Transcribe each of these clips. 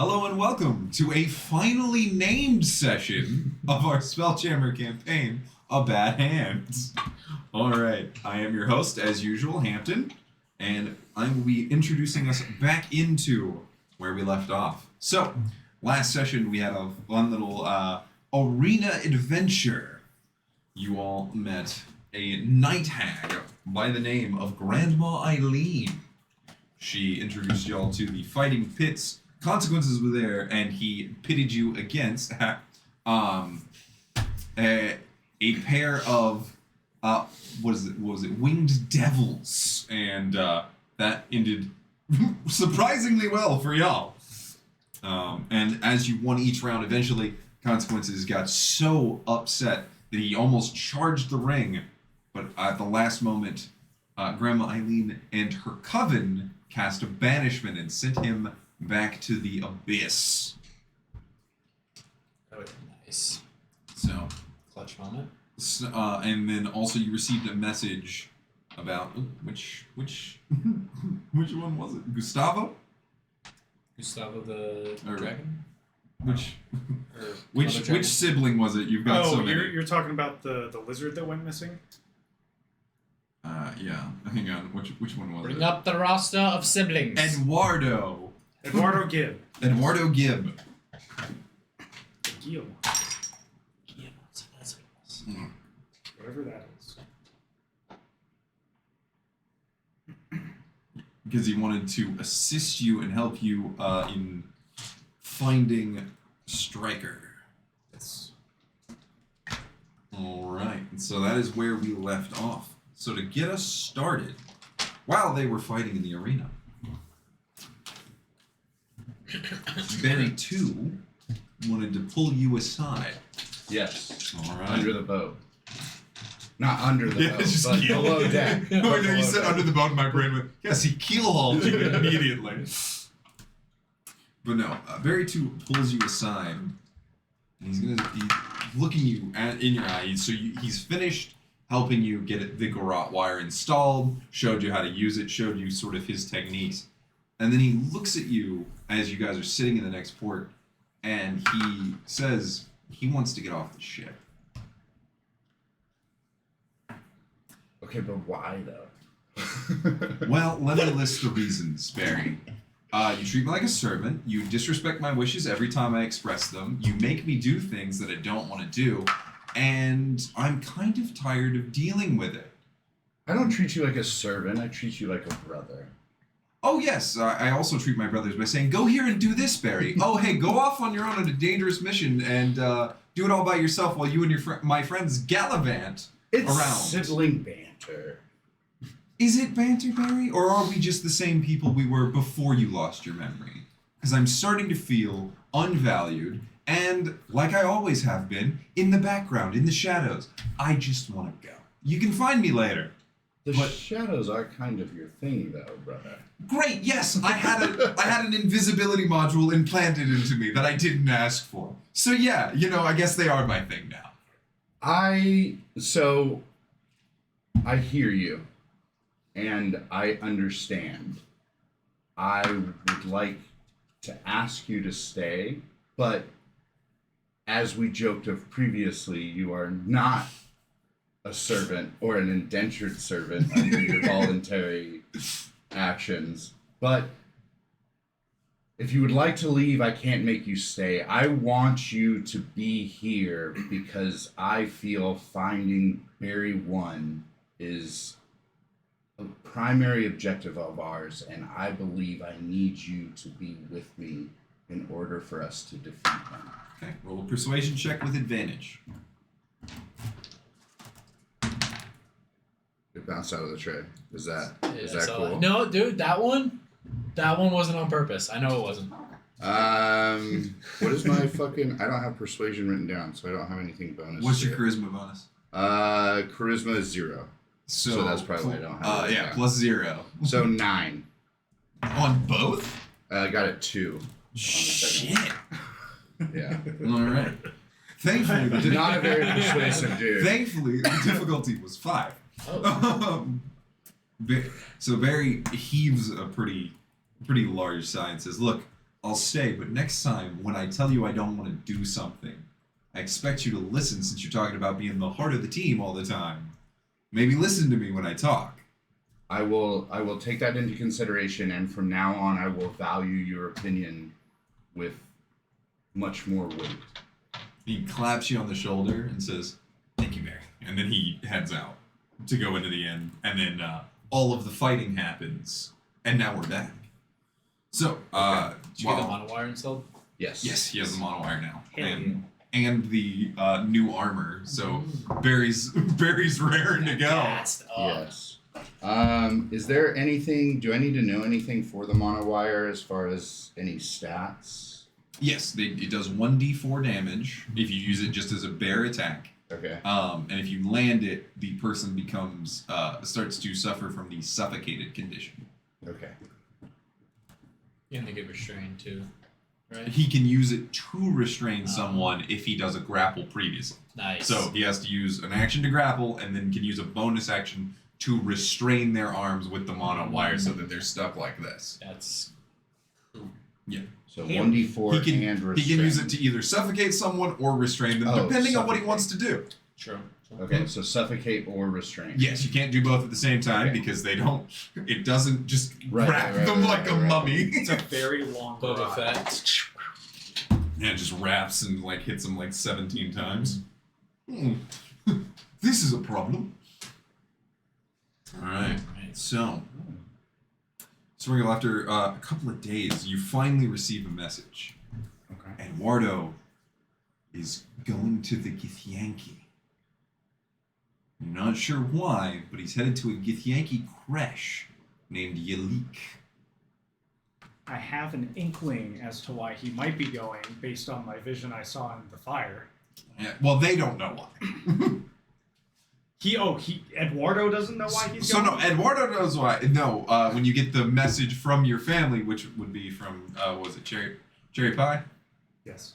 Hello and welcome to a finally named session of our Spelljammer campaign, A Bad Hand. Alright, I am your host, as usual, Hampton, and I will be introducing us back into where we left off. So, last session we had a fun little arena adventure. You all met a night hag by the name of Grandma Eileen. She introduced y'all to the fighting pits. Consequences were there, and he pitted you against a pair of what was it? Winged devils, and that ended surprisingly well for y'all. And as you won each round, eventually Consequences got so upset that he almost charged the ring, but at the last moment, Grandma Eileen and her coven cast a banishment and sent him back to the abyss. That would be nice. So, Clutch moment. and then also you received a message about which which one was it? Gustavo the dragon. Which sibling was it? You've got so many. You're talking about the lizard that went missing? Yeah. Hang on. Which one was it? Bring up the roster of siblings. Eduardo Gibb. Guillermo. Whatever that is. Because he wanted to assist you and help you in finding Stryker. Yes. Alright, so that is where we left off. So to get us started, while they were fighting in the arena, Barry 2 wanted to pull you aside. Yes. Alright. Under the boat. Not under the boat, just but keel. below deck. Oh, no, you said under the boat, and my brain went, yes, he keel-hauled you immediately. But no, Barry 2 pulls you aside, and he's looking you in your eyes. So he's finished helping you get the garrote wire installed, showed you how to use it, showed you sort of his techniques. And then he looks at you as you guys are sitting in the next port, and he says he wants to get off the ship. Okay, but why though? Well, let me list the reasons, Barry. You treat me like a servant. You disrespect my wishes every time I express them. You make me do things that I don't want to do. And I'm kind of tired of dealing with it. I don't treat you like a servant. I treat you like a brother. Oh, yes. I also treat my brothers by saying, go here and do this, Barry. Oh, hey, go off on your own on a dangerous mission and do it all by yourself while you and my friends gallivant around. Sibling banter. Is it banter, Barry? Or are we just the same people we were before you lost your memory? Because I'm starting to feel unvalued and, like I always have been, in the background, in the shadows. I just want to go. You can find me later. The shadows are kind of your thing, though, brother. Great, yes, I had an invisibility module implanted into me that I didn't ask for. So yeah, I guess they are my thing now. I hear you, and I understand. I would like to ask you to stay, but as we joked of previously, you are not a servant or an indentured servant under your voluntary actions. But if you would like to leave, I can't make you stay. I want you to be here because I feel finding Barry 1 is a primary objective of ours, and I believe I need you to be with me in order for us to defeat him. Okay, roll a persuasion check with advantage. It bounced out of the tray. Is that So, cool? no, dude, that one wasn't on purpose. I know it wasn't. What is my fucking? I don't have persuasion written down, so I don't have anything bonus. What's your charisma bonus? Charisma is 0. So that's probably why I don't have it. Yeah, +0. So 9. On both? I got it 2. Shit. Yeah. Alright. Thankfully, Not a very persuasive dude. Thankfully, the difficulty was 5. Oh. So Barry heaves a pretty large sigh and says, look, I'll stay, but next time when I tell you I don't want to do something, I expect you to listen since you're talking about being the heart of the team all the time. Maybe listen to me when I talk. I will take that into consideration, and from now on, I will value your opinion with much more weight. He claps you on the shoulder and says, "Thank you, Mary." And then he heads out to go into the inn. And then all of the fighting happens. And now we're back. So, Did you get the monowire installed? Yes. yes, he has the monowire now. Hell And the new armor. So Barry's raring to go. Gassed up. Yes. Is there anything? Do I need to know anything for the monowire as far as any stats? Yes, it does 1d4 damage if you use it just as a bare attack. Okay. And if you land it, the person becomes starts to suffer from the suffocated condition. Okay. And they get restrained too, right? He can use it to restrain someone if he does a grapple previously. Nice. So he has to use an action to grapple and then can use a bonus action to restrain their arms with the mono wire so that they're stuck like this. That's So Him. 1d4 and restrain. He can use it to either suffocate someone or restrain them, Oh, depending on what he suffocate. wants to do. true. Okay, so suffocate or restrain. Yes, you can't do both at the same time Okay. because they don't. It doesn't just Right, wrap right, them right, like a right, right. mummy. It's a very long Boba ride. Fett. Yeah, it just wraps and like hits them like 17 times. This is a problem. All right. Right. So, Sprinkle, after a couple of days, you finally receive a message. Okay. Eduardo is going to the Githyanki. You're not sure why, but he's headed to a Githyanki creche named Yalik. I have an inkling as to why he might be going based on my vision I saw in the fire. Yeah, well, they don't know why. Eduardo doesn't know why he's So going? no, Eduardo knows why. No, when you get the message from your family, which would be from, what was it, Cherry Pie? Yes.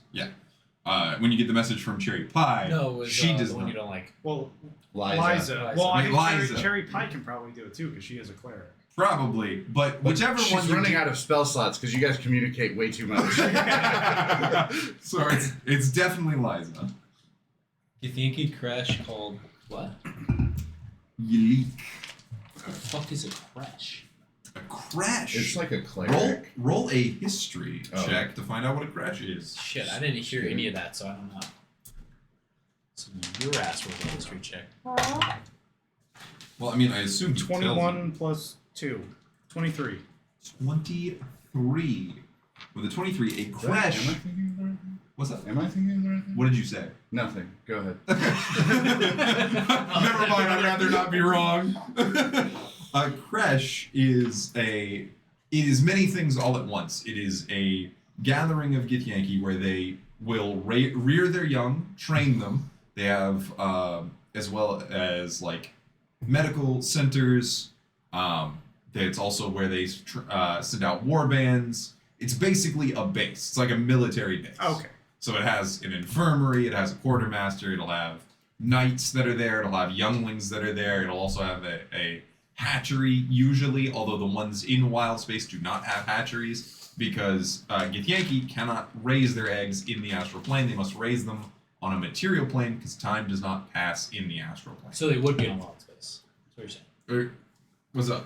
When you get the message from Cherry Pie, No, it was she does the one not. you don't like. Well, Liza. Liza. Well, I think Liza. Cherry Pie can probably do it too because she is a cleric. Probably, but whichever She's one you running get- out of spell slots because you guys communicate way too much. So it's definitely Liza. Githyanki crash called what? Yalik. What the fuck is a crash? A crash. It's like a cleric. Roll a history Oh. check to find out what a crash is. Shit, I didn't hear any of that, so I don't know. So your ass rolled a history check. Well, I mean, I assume he tells you. 21 plus 2. 23. 23. With a 23, a crash. Am I thinking of the right thing? What's that? Am I thinking of the right thing? What did you say? Nothing. Go ahead. Never mind, I'd rather not be wrong. A creche is it is many things all at once. It is a gathering of Githyanki where they will rear their young, train them. They have, as well as like medical centers. It's also where they send out war bands. It's basically a base. It's like a military base. Okay. So it has an infirmary, it has a quartermaster, it'll have knights that are there, it'll have younglings that are there, it'll also have a hatchery usually, although the ones in Wild Space do not have hatcheries because Githyanki cannot raise their eggs in the astral plane. They must raise them on a material plane because time does not pass in the astral plane. So they would be on Wild Space. That's what you're saying. What's up?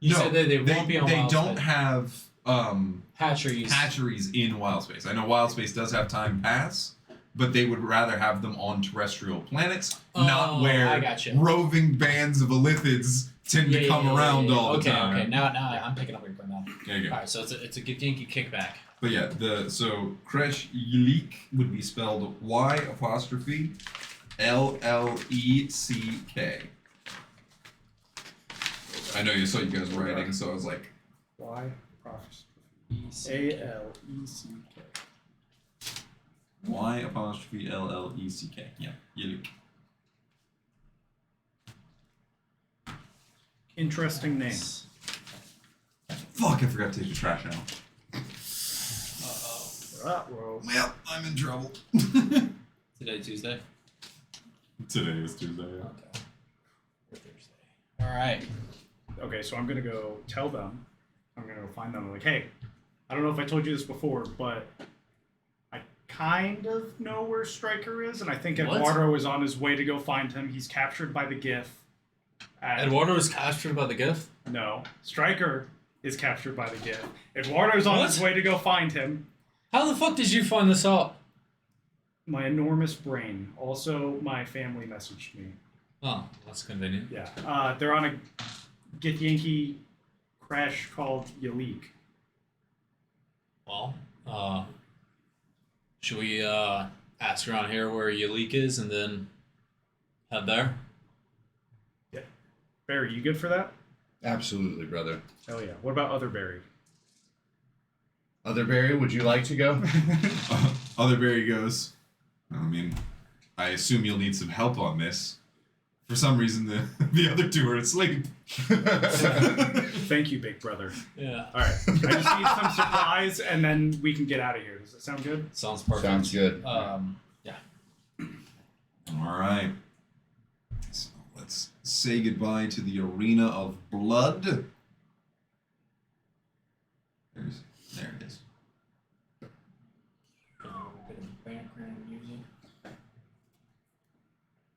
You said that they won't be on They Wild don't Space. have Hatcheries. in Wild Space. I know Wild Space does have time pass, but they would rather have them on terrestrial planets, not Oh, where I gotcha. roving bands of Elithids tend to come around all the time. Okay, now I'm picking up where you're going now. There you go. Alright, so it's a Githyanki kickback. But yeah, so Kresh Yleek would be spelled Y''LLECK. I know you saw you guys writing, so I was like, Y apostrophe A-L-E-C-K. Y''LLECK. Yeah, Yleek. Interesting name. Fuck, I forgot to take the trash out. Well, Well, I'm in trouble. Today Tuesday. Today is Tuesday. Yeah. Okay. Or Thursday. All right. okay, so I'm gonna go tell them. I'm gonna go find them. Like, hey, I don't know if I told you this before, but I kind of know where Stryker is, and I think What? Eduardo is on his way to go find him. He's captured by the GIF. Eduardo was captured by the gift? No, Stryker is captured by the GIF. Eduardo's on his What? way to go find him. How the fuck did you find this out? My enormous brain. Also, my family messaged me. Oh, that's convenient. Yeah. They're on a Get Yankee crash called Yalik. Well, should we ask around here where Yalik is and then head there? Barry, you good for that? Absolutely, brother. Hell yeah. What about Other Barry? Other Barry, would you like to go? Other Barry goes, I mean, I assume you'll need some help on this. For some reason, the other two are asleep. Thank you, big brother. Yeah. All right. I just need some supplies, and then we can get out of here. Does that sound good? Sounds perfect. Sounds good. Yeah. All right. So let's say goodbye to the arena of blood. There it is. Bit of background music.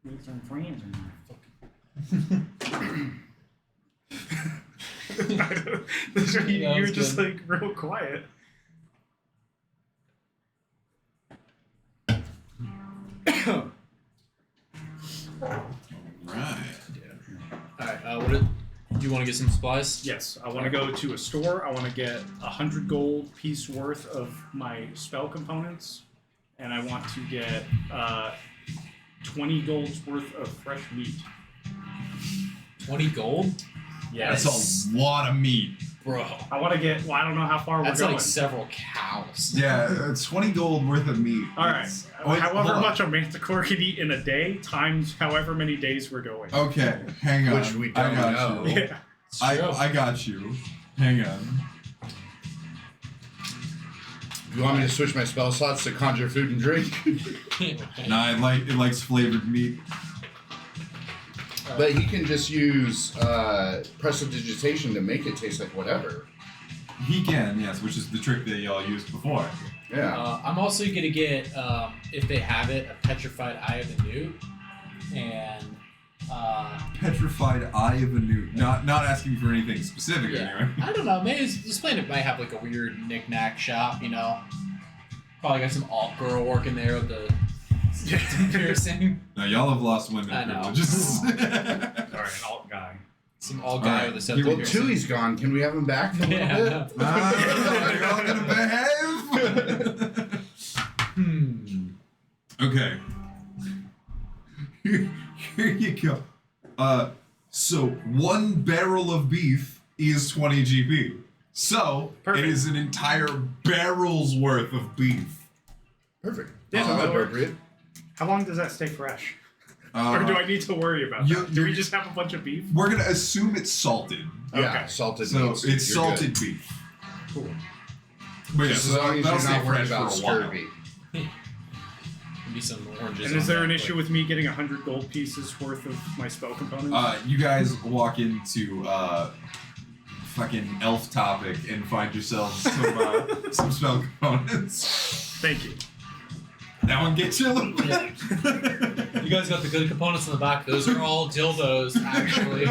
Make some friends in my fucking. Yeah, You're that's just good. like real quiet. Right. Alright, what do you want to get some supplies? Yes, I want to go to a store. I want to get 100 gold piece worth of my spell components, and I want to get 20 gold's worth of fresh meat. 20 gold? Yes. That's a lot of meat. Bro. I want to get. Well, I don't know how far That's we're going. like several cows. Yeah, it's 20 gold worth of meat. All right. It's- wait, however hold on. much a manticore can eat in a day times however many days we're going. Okay, hang on. Which we I don't got know. you. Yeah. It's true. I got you. Hang on. You want me to switch my spell slots to conjure food and drink? Nah, it likes flavored meat. But he can just use prestidigitation to make it taste like whatever. He can, yes, which is the trick that y'all used before. Yeah. I'm also gonna get, if they have it, a petrified eye of the newt, and Petrified Eye of a Newt. Not asking for anything specific anyway. I don't know. Maybe this planet might have like a weird knick-knack shop, you know. Probably got some alt girl working there with the piercing. No, y'all have lost women I know. privileges. All right, alt guy. Some alt guy Alright, with a here Well, we septic piercing. Tui's gone. Can we have him back for a little Yeah. bit? Y'all gonna behave? Okay. Here you go. So 1 barrel of beef is 20 GP. So Perfect. it is an entire barrel's worth of beef. Perfect. Yeah, Sounds that'll work. appropriate. How long does that stay fresh? Or do I need to worry about you- that? Do we you- just have a bunch of beef? We're gonna assume it's salted. Yeah, Okay. salted So meats. it's You're salted good. beef. Cool. But yeah, Just as so long as that'll you're stay not worried fresh about for a while. scurvy. Maybe some oranges. And is on there that, an but- issue with me getting 100 gold pieces worth of my spell components? You guys walk into fucking elf topic and find yourselves some spell components. Thank you. That one gets you a little bit. You guys got the good components in the back. Those are all dildos, actually.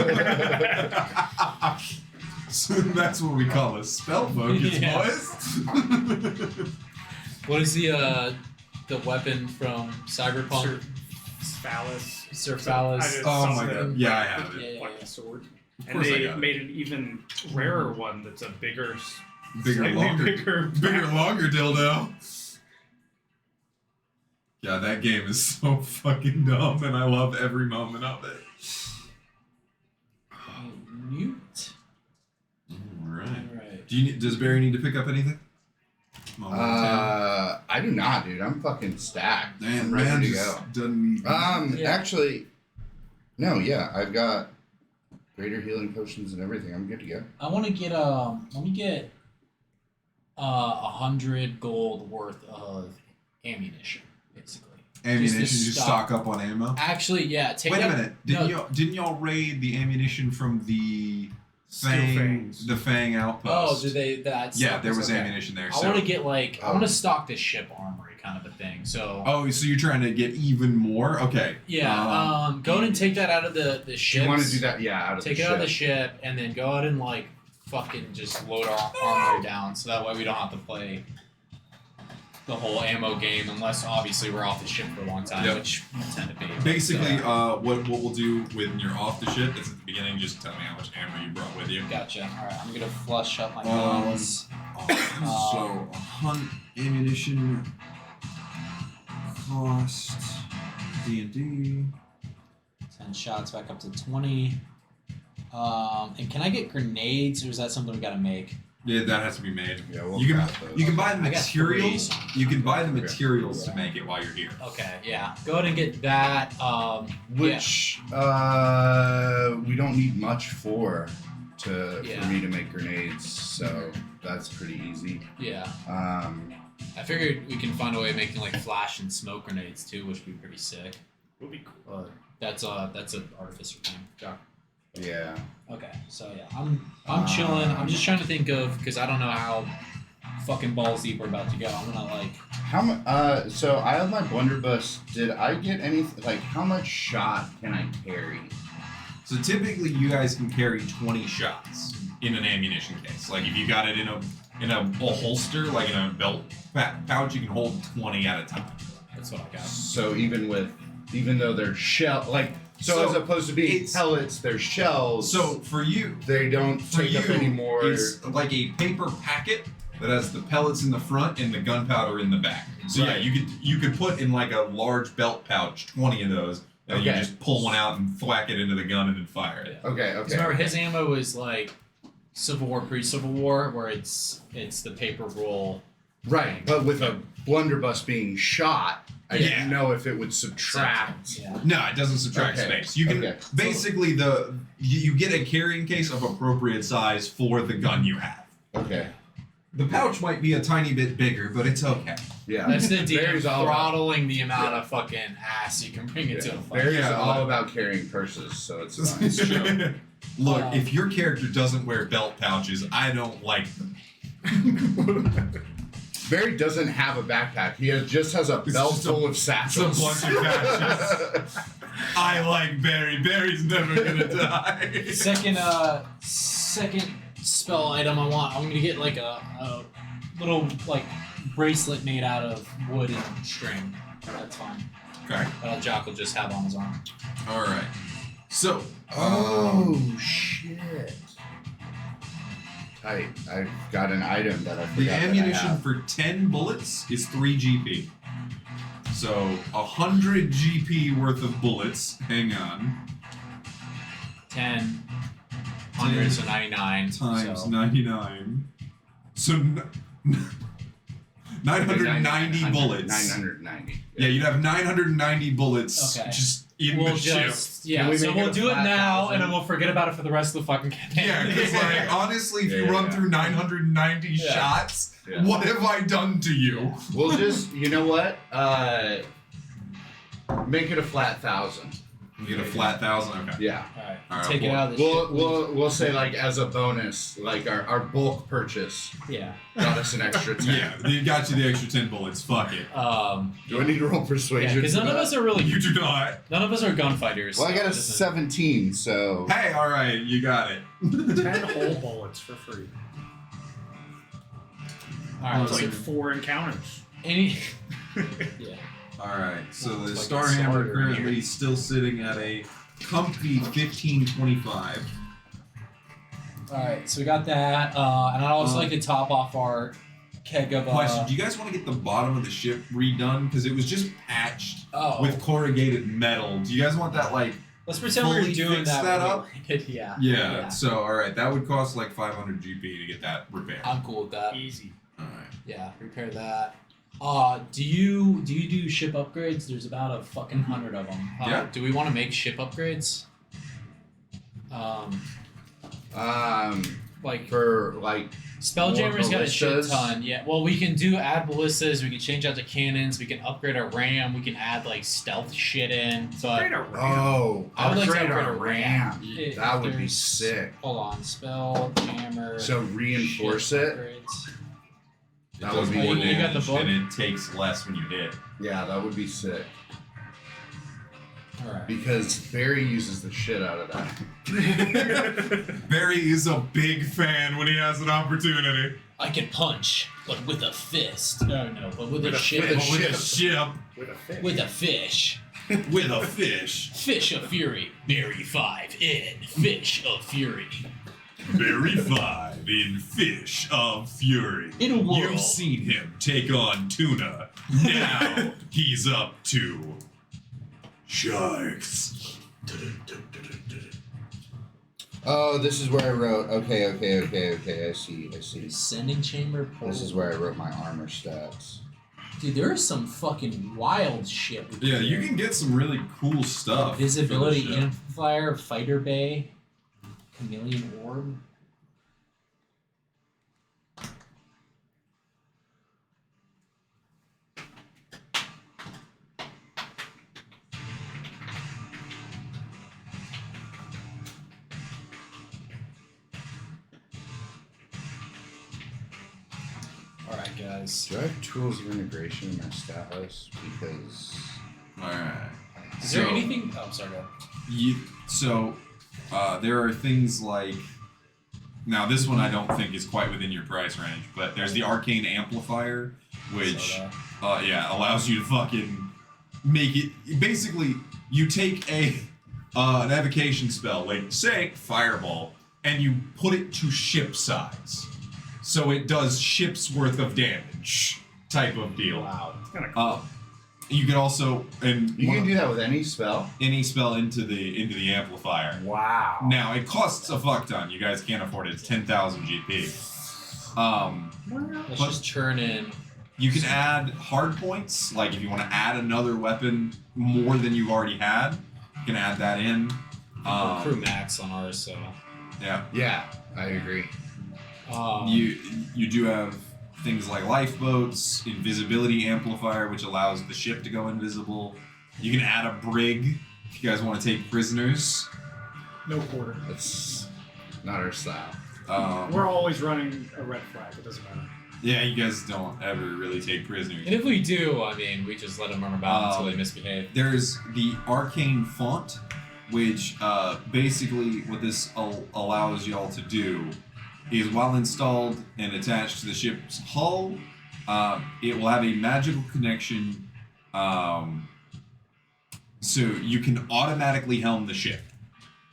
So that's what we call a spell focus, Yeah. boys. What is the weapon from Cyberpunk? Phallus. Sir Phallus. Oh my Something god. Yeah, I have it. Yeah, Like yeah. a sword. Of And course I they got it. made an even rarer one that's a bigger, Bigger, slightly longer. bigger, Longer dildo. Yeah, that game is so fucking dumb, and I love every moment of it. Newt. Alright. Alright. Does Barry need to pick up anything? I do not, dude. I'm fucking stacked. Man, I'm ready man to just go. doesn't need. Yeah. Actually, no, yeah, I've got greater healing potions and everything. I'm good to go. I want to get let me get 100 gold worth of ammunition, basically. ammunition, just to just stock up on ammo. Actually, yeah. Take Wait a out- minute. no, Didn't y'all raid the ammunition from the fangs. the Fang outpost. Oh, did they? That's Yeah, there was ammunition there. I So. want to get I want to stock the ship armory kind of a thing. So. Oh, so you're trying to get even more? Okay. Yeah. Go ahead and take that out of the ship. You want to do that? Yeah, out of Take the it ship. out of the ship, and then go ahead and fucking just load our armory down, so that way we don't have to play the whole ammo game, unless obviously we're off the ship for a long time, Yep. which we tend to be. Basically, what we'll do when you're off the ship is at the beginning, just tell me how much ammo you brought with you. Gotcha. All right, I'm gonna flush up my Um, guns. So, ammunition cost D&D. 10 shots back up to 20. And can I get grenades, or is that something we gotta make? Yeah, that has to be made. Yeah, we'll You can craft those. you can buy the I got materials. three. You can buy the materials to make it while you're here. Okay, yeah. Go ahead and get that. Which we don't need much for Yeah. me to make grenades, so that's pretty easy. Yeah. I I figured we can find a way of making flash and smoke grenades too, which would be pretty sick. Would be cool. That's an artificer thing. Jock. Yeah. Okay, so yeah, I'm chilling. I'm just trying to think of, because I don't know how fucking balls deep we're about to go. I'm gonna How much? So I have my blunderbuss. Did I get any? How much shot can I carry? So typically, you guys can carry 20 shots in an ammunition case. Like if you got it in a holster, like in a belt pouch, you can hold 20 at a time. That's what I got. So even though they're shell, so So as opposed to being it's- pellets, they're shells. So for you, they don't take up any more. it's like a paper packet that has the pellets in the front and the gunpowder in the back. So Right. yeah, you could put in a large belt pouch 20 of those, and you Okay. just pull one out and thwack it into the gun and then fire it. Okay. Because remember, his ammo is Civil War, pre-Civil War, where it's the paper roll. Right, but with a blunderbuss being shot, I Yeah. didn't know if it would subtract. Yeah. No, it doesn't subtract Okay. space. You can Okay. basically you get a carrying case of appropriate size for the gun you have. Okay. The pouch might be a tiny bit bigger, but it's okay. Yeah. That's the DM Barry's all about, throttling the amount of fucking ass you can bring into a fight. Barry's Yeah, all about carrying purses, so it's fine. Look, if your character doesn't wear belt pouches, I don't like them. Barry doesn't have a backpack. He just has a It's belt just full of It's satchels. a bunch of patches. I like Barry. Barry's never gonna die. Second spell item I'm gonna get a little bracelet made out of wood and string. That's fine. Okay. Jock will just have on his arm. All right. So. Oh shit! Tight. I've got an item that I forgot The that I ammunition have. for 10 bullets is 3 GP. So 100 GP worth of bullets. Hang on. 10, 100, so 99. Times so 99. So 990 bullets. 990. Yeah, you'd have 990 bullets Okay. just in we'll the ship. just Can we so make we'll it a do it flat now, 1,000? and then we'll forget about it for the rest of the fucking campaign. Yeah, because honestly, if you Yeah, run yeah. through 990 Yeah. shots, Yeah. what have I done to you? We'll just, you know what? Make it a flat 1,000. You get a flat 1,000. Okay. Yeah. Alright, All right, take it well, out of the ship. We'll say as a bonus, our bulk purchase Yeah. got us an extra 10. Yeah, they got you the extra 10 bullets. Fuck it. Do I need to roll Yeah, persuasion? because none of us are really You do not. none of us are gunfighters. Well, I so got a it doesn't- 17, so. Hey, all right, you got it. 10 whole bullets for free. Alright, It's so like 4 encounters. any yeah. All right, so the It's like Star a Hammer starter currently still sitting at a comfy 1525. Alright, so we got that. And I'd also like to top off our keg of Question: do you guys want to get the bottom of the ship redone because it was just patched with corrugated metal? Do you guys want that let's pretend we're fully doing fix that. that when we up? landed, yeah. Yeah. So all right, that would cost 500 GP to get that repaired. I'm cool with that. Easy. All right. Yeah, repair that. Do you do ship upgrades? There's about a fucking 100 of them. Yeah. Do we want to make ship upgrades? like For like Spelljammer's got a shit ballistas? ton. Yeah. Well, we can add ballistas. We can change out the cannons. We can upgrade our ram. We can add like stealth shit in. But Upgrade our ram. Oh, I would like to upgrade upgrade our a ram. If That would be there's- sick. Hold on, Spelljammer. So reinforce ship it. upgrades. It That does would be more cool. You got the damage, book? and it takes less when you hit. Yeah, that would be sick. All right. Because Barry uses the shit out of that. Barry is a big fan when he has an opportunity. I can punch, but with a fist. No, but with a ship. fist. With a ship, With a fish. With a fish. with a fish. Fish of Fury. Barry 5 in Fish of Fury. Barry 5 in Fish of Fury. In a world. You've seen him take on tuna. Now he's up to sharks. Oh, this is where I wrote. Okay. I see. Sending chamber portal. This is where I wrote my armor stats. Dude, there is some fucking wild shit. we Yeah, can you do. can get some really cool stuff. Visibility for the ship. amplifier, fighter bay, chameleon orb. All right, guys. Do I have tools of integration in my stat list? Because Alright. Is there anything? Oh, sorry. Go. There are things like. Now, this one I don't think is quite within your price range, but there's the Arcane Amplifier, which allows you to fucking make it. Basically, you take an evocation spell, like say Fireball, and you put it to ship size, so it does ship's worth of damage, type of deal. Wow. It's kind of cool. You can also you can do that with any spell. any spell into the amplifier. Wow. Now it costs a fuck ton. You guys can't afford it. It's 10,000 GP. Let's But- just churn in. You can add hard points. Like if you want to add another weapon more than you've already had, you can add that in. We're crew max on ours, so. Yeah. Yeah, I agree. You do have things like lifeboats, invisibility amplifier, which allows the ship to go invisible. You can add a brig if you guys want to take prisoners. No quarter. That's not our style. We're always running a red flag. It doesn't matter. Yeah, you guys don't ever really take prisoners. And if we do, I mean, we just let them run about until they misbehave. There's the arcane font, which basically what this allows y'all to do is while installed and attached to the ship's hull, it will have a magical connection, so you can automatically helm the ship.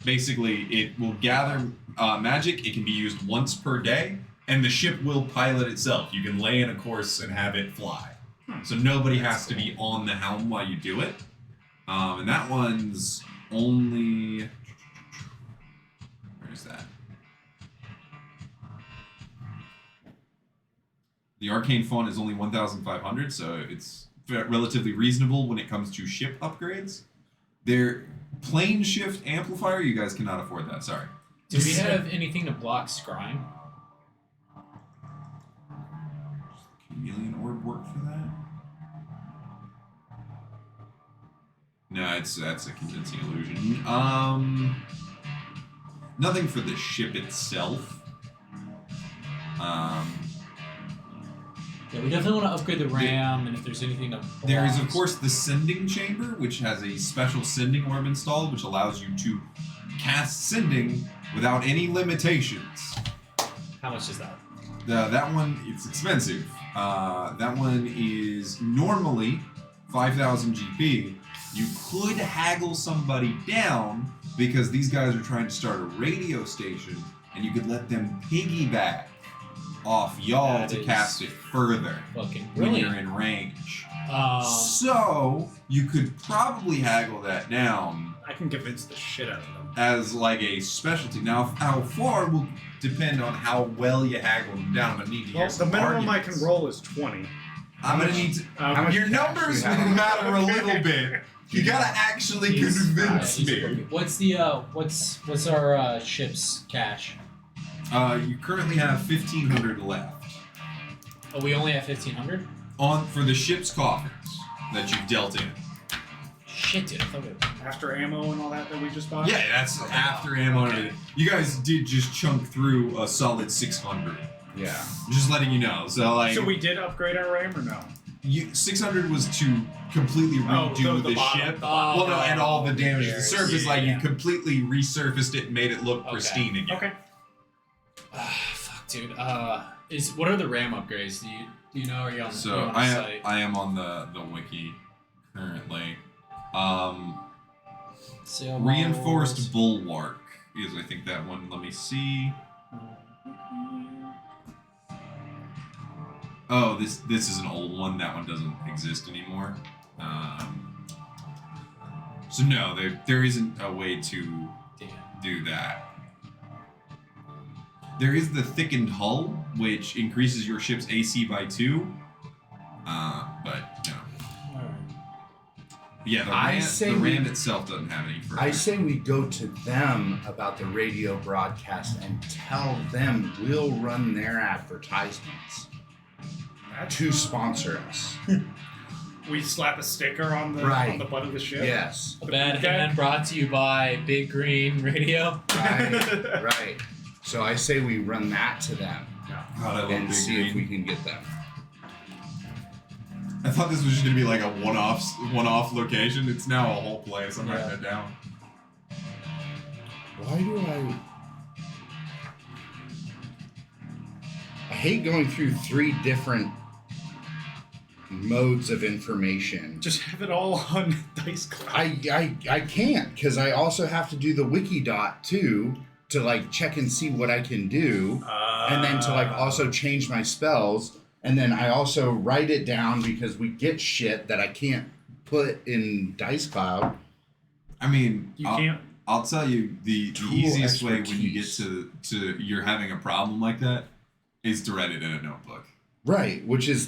Basically, it will gather magic. It can be used once per day, and the ship will pilot itself. You can lay in a course and have it fly. So nobody has to be on the helm while you do it. And that one's only... Where's that? The arcane font is only 1,500, so it's relatively reasonable when it comes to ship upgrades. Their plane shift amplifier, you guys cannot afford that, sorry. Do we have anything to block scrying? Chameleon orb work for that? No, that's a convincing illusion. Nothing for the ship itself. Yeah, we definitely want to upgrade the RAM, and if there's anything to block. There is, of course, the Sending Chamber, which has a special Sending Orb installed, which allows you to cast Sending without any limitations. How much is that? That one, it's expensive. That one is normally 5,000 GP. You could haggle somebody down because these guys are trying to start a radio station, and you could let them piggyback off y'all That to is cast it further Fucking when you're brilliant. in range. Um, You could probably haggle that down I can convince the shit out of them. as like a specialty. Now, how far will depend on how well you haggle them down. I'm gonna need to hear Well, the some minimum I arguments. can roll is 20. I'm gonna need to. How much Your cash numbers do you have? matter a little bit. You gotta actually He's- convince he's- me. What's the what's our ship's cash? You currently have 1,500 left Oh, we only have 1,500. for the ship's coffins that you've dealt in. Shit, dude. I thought we. After ammo and all that we just bought? Yeah, that's after ammo and everything. You guys did just chunk through a solid 600. Yeah. Just letting you know. So like, So we did upgrade our RAM or no? 600 was to completely redo the bottom. ship. Oh, Well, no, and all the damage to the Yes. surface. Like Yeah. you completely resurfaced it and made it look Okay. pristine again. Okay. Fuck, dude. What are the RAM upgrades? Do you know? Are you on, So are you on the site? I am on the wiki currently. Sail Reinforced models. bulwark is I think that one. Let me see. Oh, this is an old one. That one doesn't exist anymore. So no, there isn't a way to Damn. do that. There is the thickened hull, which increases your ship's AC by 2. But no. Alright. Yeah, I say the we- RAM itself doesn't have any further. I say we go to them about the radio broadcast and tell them we'll run their advertisements to sponsor us. We slap a sticker on the Right. on the butt of the ship. Yes. A bad Okay. hand brought to you by Big Green Radio. Right. Right. So I say we run that to them God, I love and Big see if we Green. can get them. I thought this was just gonna be like a one-off location. It's now a whole place. I'm writing Yeah. it down. Why do I hate going through 3 different modes of information. Just have it all on Dice Cloud. I can't because I also have to do the Wikidot too to like check and see what I can do, and then to like also change my spells, and then I also write it down because we get shit that I can't put in Dice Cloud. I mean, You can't. I'll tell you the Tool easiest way when you get expertise. to you're having a problem like that is to write it in a notebook. Right,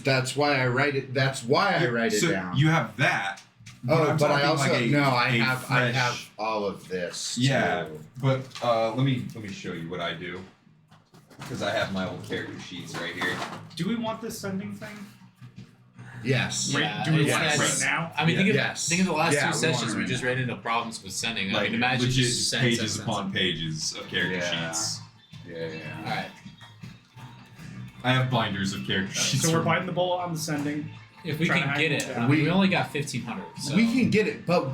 that's why I write it. That's why I write it so down. you have that. Oh, I'm but I talking also like I a have fresh- all of this. Yeah. too. But let me show you what I do because I have my old character sheets right here. Do we want this sending thing? Yes. Right, Yeah, do we it's- want it right it's- now? I mean, think of Yes. the last Yeah, 2 we want sessions it we right just now. ran into problems with sending. I Like mean, imagine legit just send, pages send, upon send. pages of character Yeah. sheets. Yeah. All right. I have binders of character sheets. So we're from- biting the bullet on the sending. If we Trying can to get hack it, it I down. mean, we only got 1,500. So. We can get it, but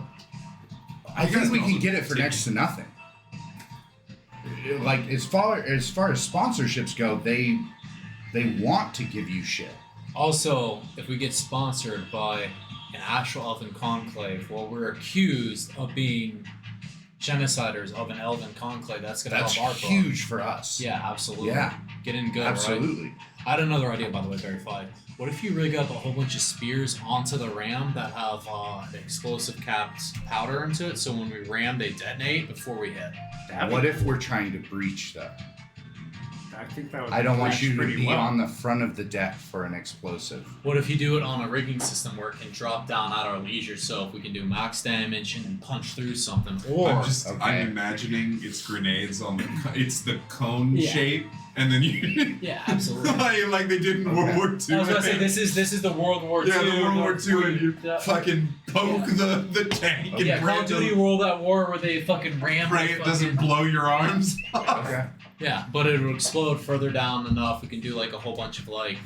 I You guys think we can can also get it for take- next to nothing. Like as far as sponsorships go, they want to give you shit. Also, if we get sponsored by an actual elven conclave, well, we're accused of being genociders of an elven conclave. That's gonna That's help our book. huge for us. Yeah, absolutely. Yeah, Get in good, right? absolutely. I had another idea, by the way, Verified. What if you rig up a whole bunch of spears onto the ram that have explosive capped powder into it, so when we ram, they detonate before we hit? What if we're trying to breach though? I think that would. I don't want breach you to pretty be well. on the front of the deck for an explosive. What if you do it on a rigging system where it can drop down at our leisure, so if we can do max damage and punch through something, or Okay. I'm imagining it's grenades on the it's the cone Yeah. shape, and then you yeah, absolutely. like they did in World War II. I was gonna say this is the World War II. Yeah, the World War II, and you the- fucking poke the tank and yeah, pray Call it of Duty doesn't, World at War where they fucking ram. pray the it doesn't fucking- blow your arms. Okay. Yeah, but it would explode further down enough. We can do like a whole bunch of like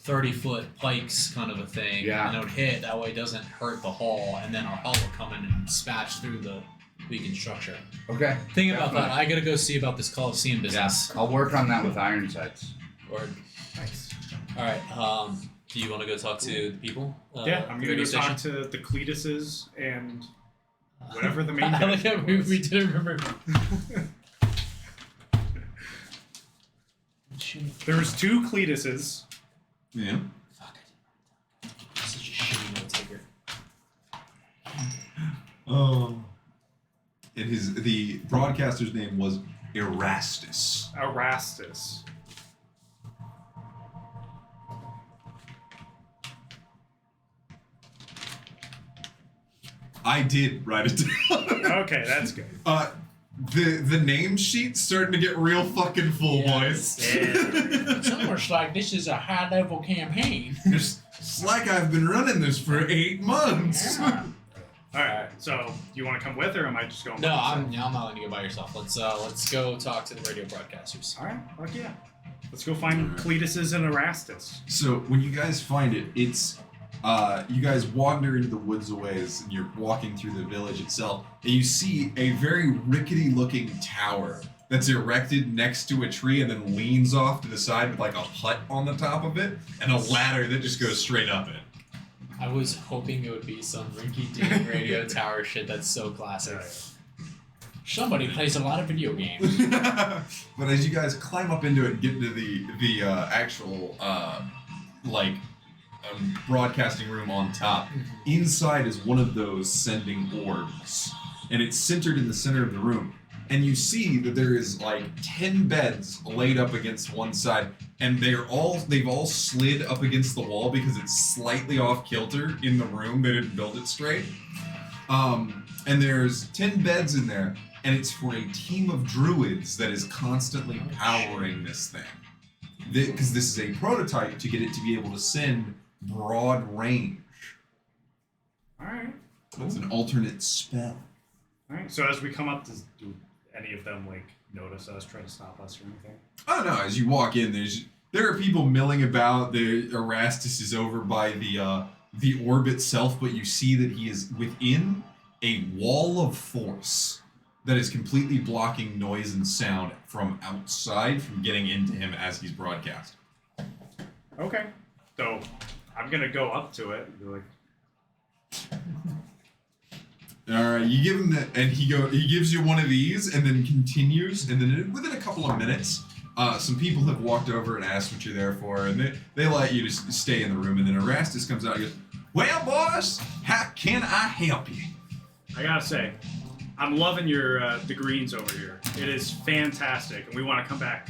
30-foot pikes kind of a thing. Yeah. And it would hit, that way it doesn't hurt the hull, and then our hull would come in and smash through the weakened structure. Okay. Think about that. Definitely. I gotta go see about this Coliseum business. I'll work on that with iron sights. Or, Nice. alright, do you want to go talk to the people? Yeah, I'm the gonna go radio talk station? to the Cletuses and whatever the main I guy like how we was. didn't remember. There was 2 Cletuses. Yeah. Fuck it. Such a shitty note taker. Oh. And the broadcaster's name was Erastus. Erastus. I did write it down. Okay, that's good. the name sheet's starting to get real fucking full, boys. It's almost like this is a high-level campaign. It's like I've been running this for 8 months. Yeah. All right. So, do you want to come with, or am I just going? No, by I'm myself? not letting you go by yourself. Let's go talk to the radio broadcasters. All right. Fuck yeah. Let's go find Cletus and Erastus. So when you guys find it, it's you guys wander into the woods a ways, and you're walking through the village itself, and you see a very rickety-looking tower that's erected next to a tree and then leans off to the side with like a hut on the top of it, and a ladder that just goes straight up it. I was hoping it would be some rinky-dink radio tower shit that's so classic. Somebody plays a lot of video games. But as you guys climb up into it and get into the actual broadcasting room on top, inside is one of those sending orbs, and it's centered in the center of the room. And you see that there is like 10 beds laid up against one side, and they've all slid up against the wall because it's slightly off kilter in the room. They didn't build it straight. And there's 10 beds in there, and it's for a team of druids that is constantly powering this thing. Because this is a prototype to get it to be able to send broad range. All right. That's an alternate spell. All right. So as we come up, do any of them like notice us, try to stop us or anything? Oh no! As you walk in, there are people milling about. Erastus is over by the orb itself, but you see that he is within a wall of force that is completely blocking noise and sound from outside from getting into him as he's broadcast. Okay. So I'm gonna go up to it and be like, All right, you give him that, and he gives you one of these, and then continues, and then within a couple of minutes, some people have walked over and asked what you're there for, and they let you just stay in the room, and then Erastus comes out and goes, "Well, boys, how can I help you?" I gotta say, I'm loving your the greens over here. It is fantastic, and we want to come back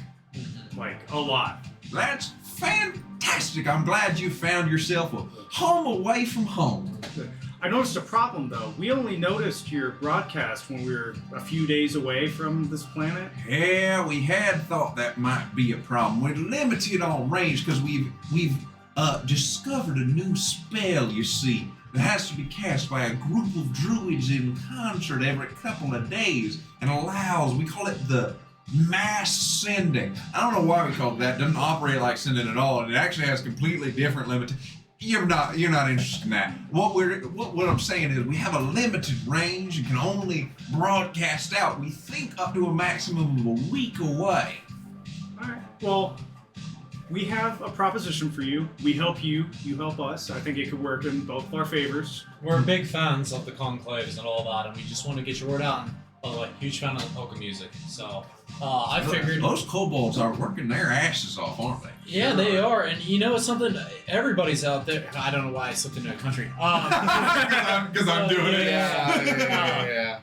like a lot. That's fantastic. I'm glad you found yourself a home away from home. I noticed a problem though. We only noticed your broadcast when we were a few days away from this planet. Yeah, we had thought that might be a problem. We're limited on range because we've discovered a new spell, you see, that has to be cast by a group of druids in concert every couple of days and allows, we call it the mass sending. I don't know why we call it that. It doesn't operate like sending at all, and it actually has completely different limitations. You're not interested in that. What I'm saying is we have a limited range and can only broadcast out, we think, up to a maximum of a week away. Alright. Well, we have a proposition for you. We help you, you help us. I think it could work in both of our favors. We're big fans of the conclaves and all that, and we just want to get your word out. And by the way, huge fan of polka music. So I figured Those kobolds are working their asses off, aren't they? Yeah, they are, and you know something? Everybody's out there. I don't know why I slipped into a country. Because I'm doing it. Yeah.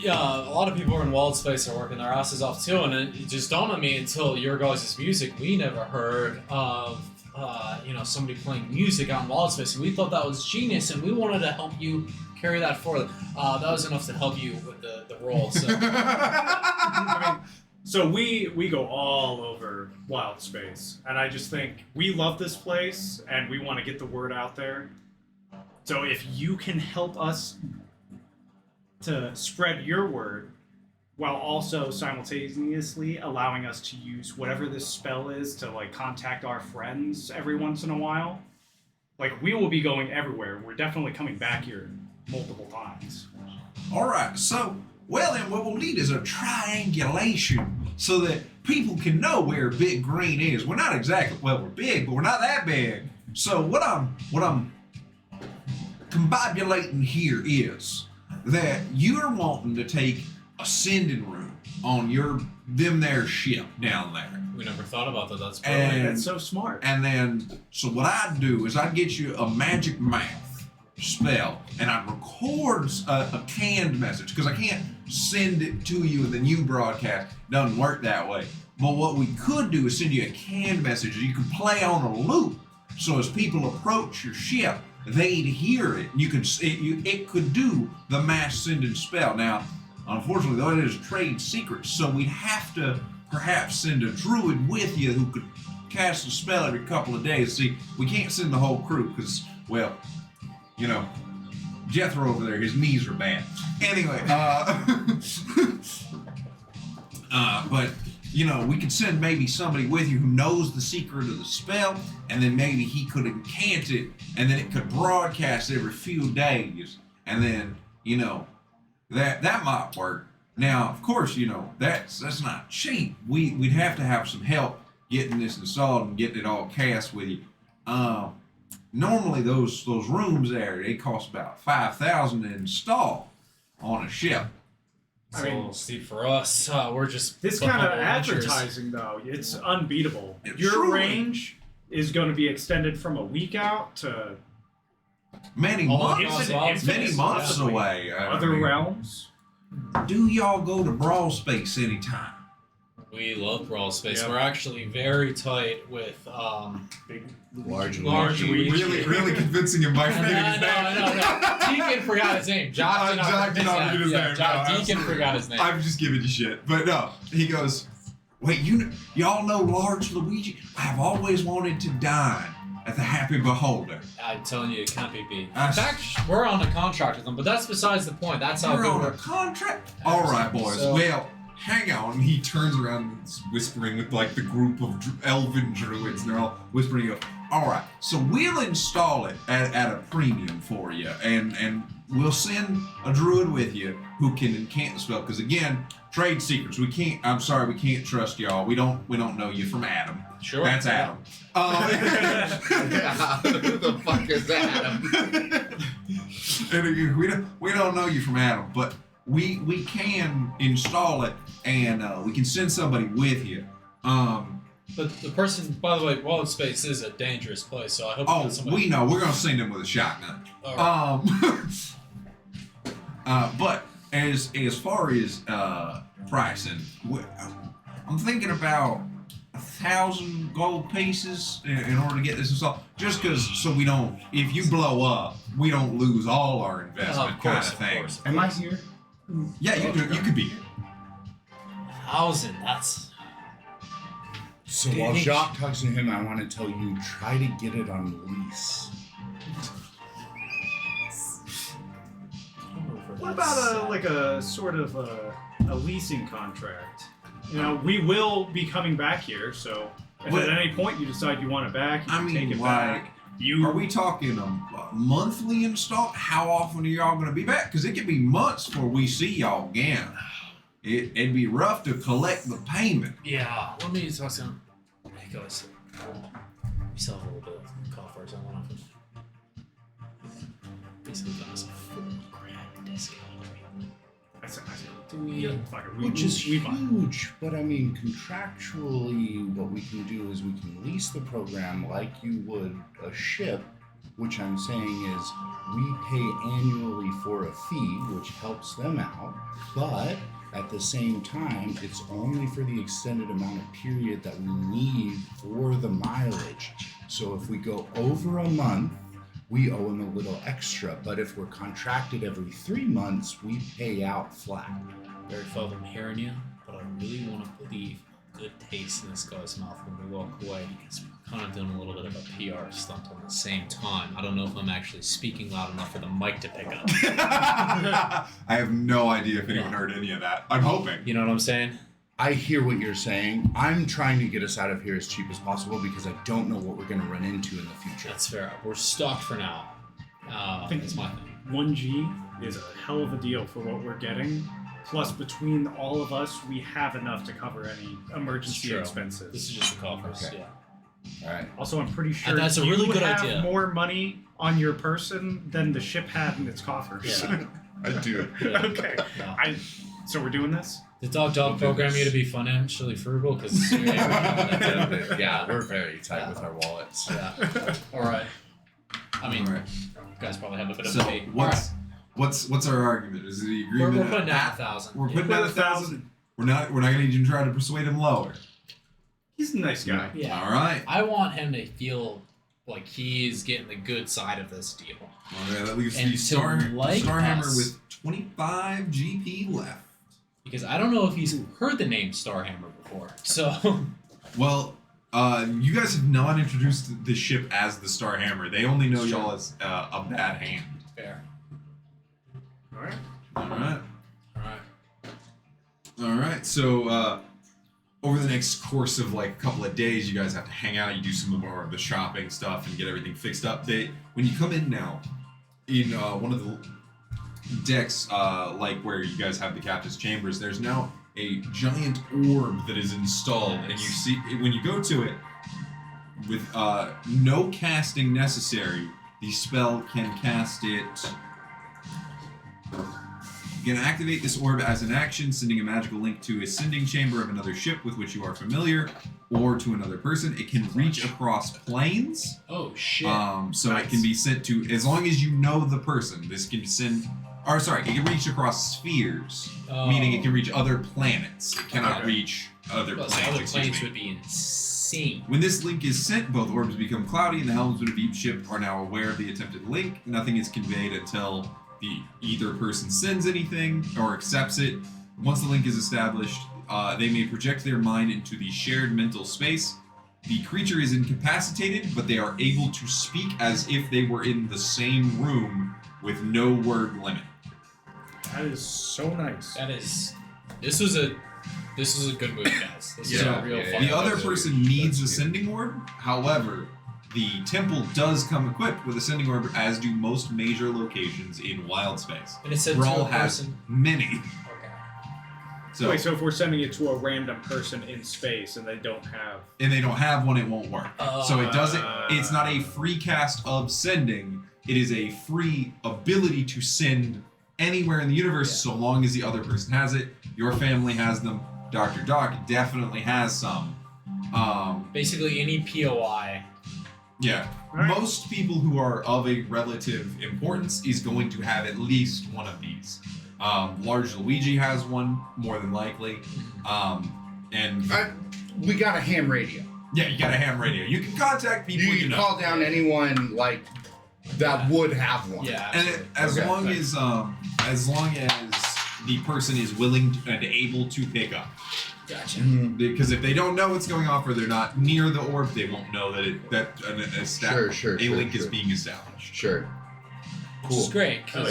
Yeah, a lot of people in Wild Space are working their asses off too, and it just dawned on me until your guys' music, we never heard of somebody playing music out in Wild Space, and we thought that was genius, and we wanted to help you carry that forward. That was enough to help you with the role. So. I mean, so we go all over Wild Space, and I just think we love this place, and we want to get the word out there. So if you can help us to spread your word, while also simultaneously allowing us to use whatever this spell is to like contact our friends every once in a while, like we will be going everywhere. We're definitely coming back here multiple times. All right, so, well then what we'll need is a triangulation so that people can know where Big Green is. We're not exactly, well, we're big, but we're not that big. So what I'm combobulating here is that you're wanting to take a sending room on them there ship down there. We never thought about that. That's And- brilliant. That's so smart. And then, so what I'd do is I'd get you a magic mouth spell, and I'd record a canned message, because I can't send it to you and then you broadcast. Doesn't work that way. But what we could do is send you a canned message that you could play on a loop, so as people approach your ship, they'd hear it. It could do the mass sending spell. Now, Unfortunately, though, it is trade secrets, so we'd have to perhaps send a druid with you who could cast a spell every couple of days. See, we can't send the whole crew because, well, you know, Jethro over there, his knees are bad. Anyway, but you know, we could send maybe somebody with you who knows the secret of the spell, and then maybe he could incant it, and then it could broadcast every few days, and then, you know, that might work. Now, of course, you know, that's not cheap. We'd have to have some help getting this installed and getting it all cast with you. Normally those rooms there, they cost about $5,000 to install on a ship. So, I mean, see, for us, we're just This football kind of launchers. advertising, though, it's unbeatable. It Your truly- range is going to be extended from a week out to Many All months, across infinite- Wild many Space. months Yeah. away. other realms. Do y'all go to Brawl Space anytime? We love Brawl Space. Yep. We're actually very tight with Big, Large Luigi. Really convincing him by No. Deacon forgot his name. Jock did not Jock did not forget forget his name. Jock No, Deacon forgot his name. I'm just giving you shit. But no, he goes, wait, y'all know Large Luigi? I've always wanted to dine at the Happy Beholder. I'm telling you, it can't be beat. In That's- fact, we're on a contract with them, but that's besides the point. That's how You're good on a we're. contract? All right, boys. So- Well, hang on. He turns around and is whispering with like the group of elven druids. And they're all whispering. He goes, all right, so we'll install it at a premium for you, and we'll send a druid with you who can incant the spell. Because again, trade secrets. I'm sorry, we can't trust y'all. We don't know you from Adam. Sure. That's Adam. Who the fuck is Adam? And again, we don't know you from Adam, but we can install it, and we can send somebody with you. But the person, by the way, Wild Space is a dangerous place, so I hope you Oh, got somebody. we know. We're gonna send him with a shotgun. All right. But as far as pricing, I'm thinking about 1,000 gold pieces in order to get this installed. Just because, so we don't, if you blow up, we don't lose all our investment, of course, kind of thing. of Am I course. here? Yeah, you could be here. 1,000. That's. So while Jacques talks to him, I want to tell you, try to get it on lease. What about a sort of a leasing contract? You know, we will be coming back here, so if What- at any point you decide you want it back, you I can mean, take it like, back. You Are we talking a monthly install? How often are y'all going to be back? Because it could be months before we see y'all again. It'd be rough to collect the payment. Yeah. Let me talk to him. Hey guys, we still have a little bit of coffers. I want to basically got us a $4,000 discount. I said, Do we? yeah, fuck it, Which is we buy. huge, but I mean, contractually, what we can do is we can lease the program like you would a ship, which I'm saying is we pay annually for a fee, which helps them out, but at the same time, it's only for the extended amount of period that we need for the mileage. So if we go over a month, we owe them a little extra, but if we're contracted every 3 months, we pay out flat. Very felt I'm hearing you, but I really want to believe good taste in this guy's mouth when we walk away because we're kind of doing a little bit of a PR stunt on the same time. I don't know if I'm actually speaking loud enough for the mic to pick up. I have no idea if anyone heard any of that. I'm hoping. You know what I'm saying? I hear what you're saying. I'm trying to get us out of here as cheap as possible because I don't know what we're going to run into in the future. That's fair. We're stocked for now. That's my thing. 1G is a hell of a deal for what we're getting. Plus, between all of us, we have enough to cover any emergency True. expenses. This is just the coffers. Okay. Yeah. All right. Also, I'm pretty sure that's a really you good have idea. more money on your person than the ship had in its coffers. Yeah. I do. Okay. Yeah. So we're doing this? Did Dog program you to be financially frugal? Because Yeah, we're very tight with our wallets. Yeah. All right. I mean, All right. you guys probably have a bit of So a fee. what's our argument? Is it the We're agreement? putting down 1,000. We're putting Put down 1,000. We're not gonna need you to try to persuade him lower. He's a nice guy. Yeah. All right. I want him to feel like he's getting the good side of this deal. Okay, that leaves And the to like Starhammer us. with 25 GP left. because I don't know if he's heard the name Starhammer before. So, Well, you guys have not introduced the ship as the Starhammer. They only know y'all as a bad hand. fair. All right. All right. All right. All right. So over the next course of like a couple of days, you guys have to hang out. You do some more of the shopping stuff and get everything fixed up. When you come in now, in one of the decks, like where you guys have the captain's chambers, there's now a giant orb that is installed, and you see when you go to it, with no casting necessary, the spell can cast it. You can activate this orb as an action, sending a magical link to a sending chamber of another ship with which you are familiar, or to another person. It can reach across planes. Oh shit. So it can be sent to, as long as you know the person, this can send, or sorry, it can reach across spheres, meaning it can reach other planets. It cannot reach other Plus, planets. other excuse planes me. would be insane. When this link is sent, both orbs become cloudy, and the helmsmen of each ship are now aware of the attempted link. Nothing is conveyed until either person sends anything or accepts it. Once the link is established, they may project their mind into the shared mental space. The creature is incapacitated, but they are able to speak as if they were in the same room with no word limit. That is so nice. That is. This was a good move, guys. This is Yeah, a real yeah, fun. The yeah. other that's person good. needs a That's good. sending orb. However, the temple does come equipped with a sending orb, as do most major locations in wild space. And it said Brawl to a has person. many. Okay. So, Wait, so if we're sending it to a random person in space and they don't have, and they don't have one, it won't work. So it doesn't. It's not a free cast of sending. It is a free ability to send anywhere in the universe, so long as the other person has it. Your family has them. Dr. Doc definitely has some. Basically, any POI. Yeah. Alright. Most people who are of a relative importance is going to have at least one of these. Large Luigi has one, more than likely. And We got a ham radio. yeah, you got a ham radio. You can contact people You you can know. call down anyone like that would have one. Yeah. And Absolutely. as long as the person is willing and able to pick up, Gotcha. because if they don't know what's going on or they're not near the orb, they won't know that Sure, a link is sure. being established. Sure. Which is great. 'cause-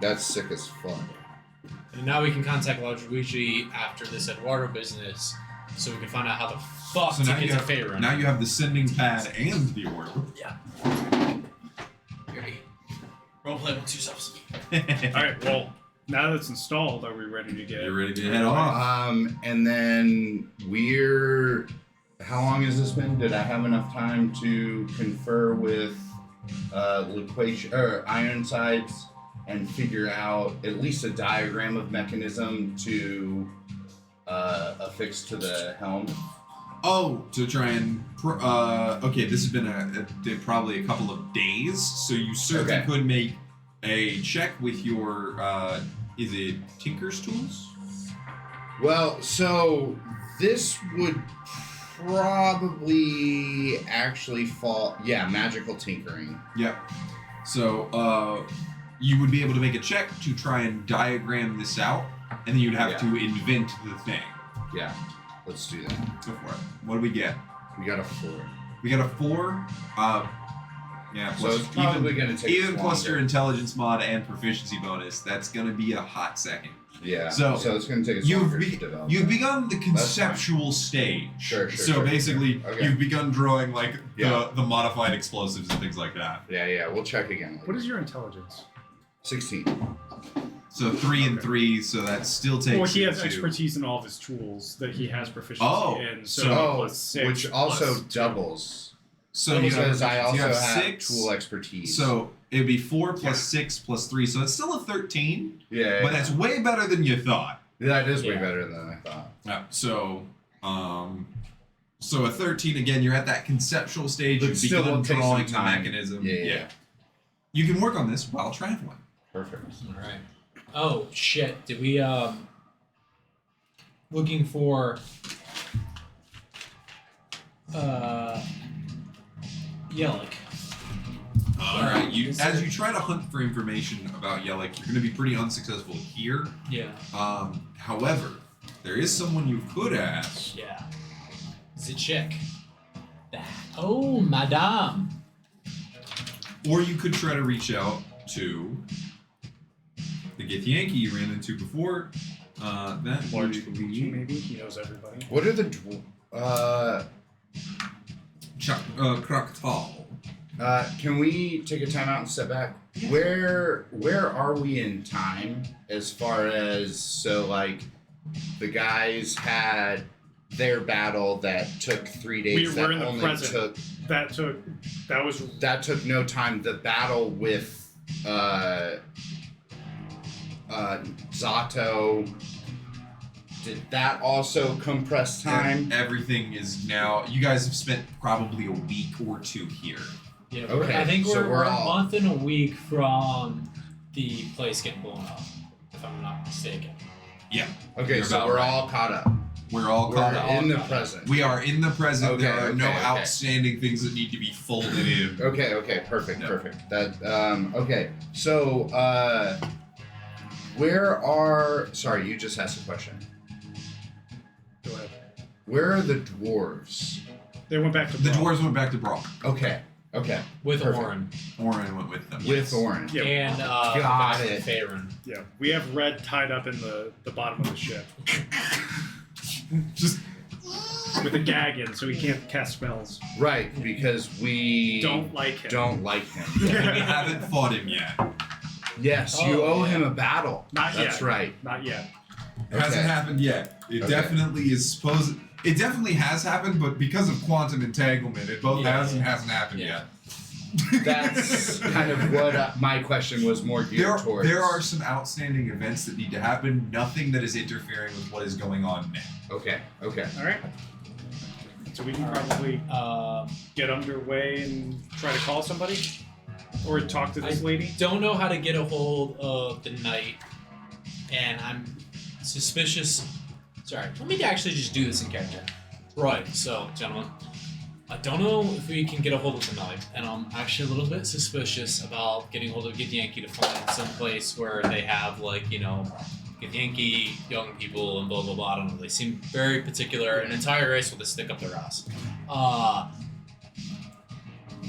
That's sick as fuck. And now we can contact Large Luigi after this Eduardo business, so we can find out how the fuck So to now get you to have, Faerun. now you have the sending pad and the orb. Ready? Roleplay with two selves. all right. Well, now that's installed, are we ready to get? You're ready to head off. And then how long has this been? Did I have enough time to confer with Loquacious or Ironsides and figure out at least a diagram of mechanism to affix to the helm? Oh, to try and okay, this has been probably a couple of days, so you certainly Okay. could make a check with your is it Tinker's tools? Well, so this would probably actually fall. Yeah, magical tinkering. Yep. So you would be able to make a check to try and diagram this out, and then you'd have Yeah. to invent the thing. Yeah, let's do that. Go for it. What do we get? We got a 4. We got a 4. Yeah. So Plus it's probably going to take even us plus your longer. intelligence mod and proficiency bonus. That's gonna be a hot second. Yeah. So, it's going to take us You've longer be- to develop. You've that. begun the conceptual stage. Sure, So basically, Okay. you've begun drawing like Yeah. the modified explosives and things like that. Yeah. We'll check again. What is your intelligence? 16? So 3 and Okay. 3. So that still takes. Well, he you has to- expertise in all of his tools that he has proficiency Oh, in. so- So plus 6, which also plus 2. doubles. So you Because I you also have have 6. tool expertise. So it'd be 4 plus 6 plus 3. So it's still a 13, yeah, but that's way better than you thought. that is way Yeah. better than I thought. Yeah. So a 13 again. You're at that conceptual stage. But You've still begun will take some drawing the time. mechanism. Yeah. You can work on this while traveling. Perfect. All right. Oh shit! Did we looking for Yelik? All right, as you try to hunt for information about Yellick, you're going to be pretty unsuccessful here. Yeah. However, there is someone you could ask. Yeah. The chick. Oh, madame. Or you could try to reach out to the Githyanki you ran into before. That Large would Luigi, be maybe. He knows everybody. What are the Kraktal. Can we take a time out and step back? Yeah. Where are we in time as far as like the guys had their battle that took 3 days We're that in the only present. That took no time. The battle with Zato, did that also compress time? Everything is now. You guys have spent probably a week or two here. Yeah, Okay, I think so we're we're a all- month and a week from the place getting blown up, if I'm not mistaken. Okay, You're so about we're right. all caught up. We're all caught We're up. in the caught up. present. We are in the present. Okay, There are no okay. outstanding things that need to be folded in. Okay, perfect, Yeah. perfect. That okay. So where are sorry, you just asked a question. Go ahead. Where are the dwarves? They went back to The Brawl. dwarves went back to Brawl. Okay. With Perfect. Orin. Orin went with them. With Orin. Yeah. And Got it. Faerun. Yeah, we have Red tied up in the bottom of the ship Just with a gag in, so he can't cast spells. Right, because we Don't like him. don't like him. we haven't fought him yet. Yes, you Oh, owe yeah. him a battle. Not That's yet. right. Not yet. It hasn't happened yet. It Okay. definitely is supposed. It definitely has happened, but because of quantum entanglement, it both Yeah, has and yeah. hasn't happened Yeah. yet. That's kind of what my question was more geared towards. There are some outstanding events that need to happen. Nothing that is interfering with what is going on now. Okay. All right. So we can probably get underway and try to call somebody, or talk to this lady. Don't know how to get a hold of the knight, and I'm suspicious. Sorry, let me actually just do this in character. Right, so, gentlemen, I don't know if we can get a hold of the knight, and I'm actually a little bit suspicious about getting a hold of Githyanki to find some place where they have, like, you know, Githyanki, young people, and blah blah blah. I don't know. They seem very particular. An entire race with a stick up their ass.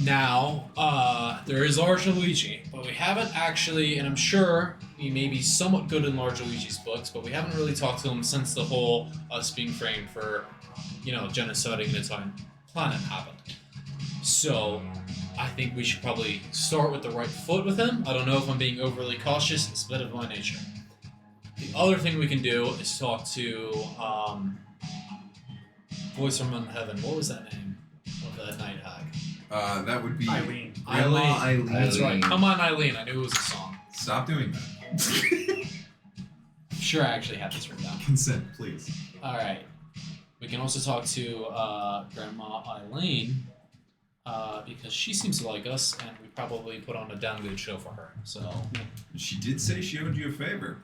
Now, there is Large Luigi, but we haven't actually, and I'm sure he may be somewhat good in Large Luigi's books, but we haven't really talked to him since the whole us being framed for, you know, genociding an entire planet happened. So, I think we should probably start with the right foot with him. I don't know if I'm being overly cautious. It's a bit of my nature. The other thing we can do is talk to Voice from Heaven. What was that name of that night hag? That would be Eileen. Eileen. That's right. Eileen. Come on, Eileen. I knew it was a song. Stop doing that. I'm sure I actually have this written down. Consent, please. All right. We can also talk to Grandma Eileen because she seems to like us, and we probably put on a damn good show for her. So She did say she owed you a favor.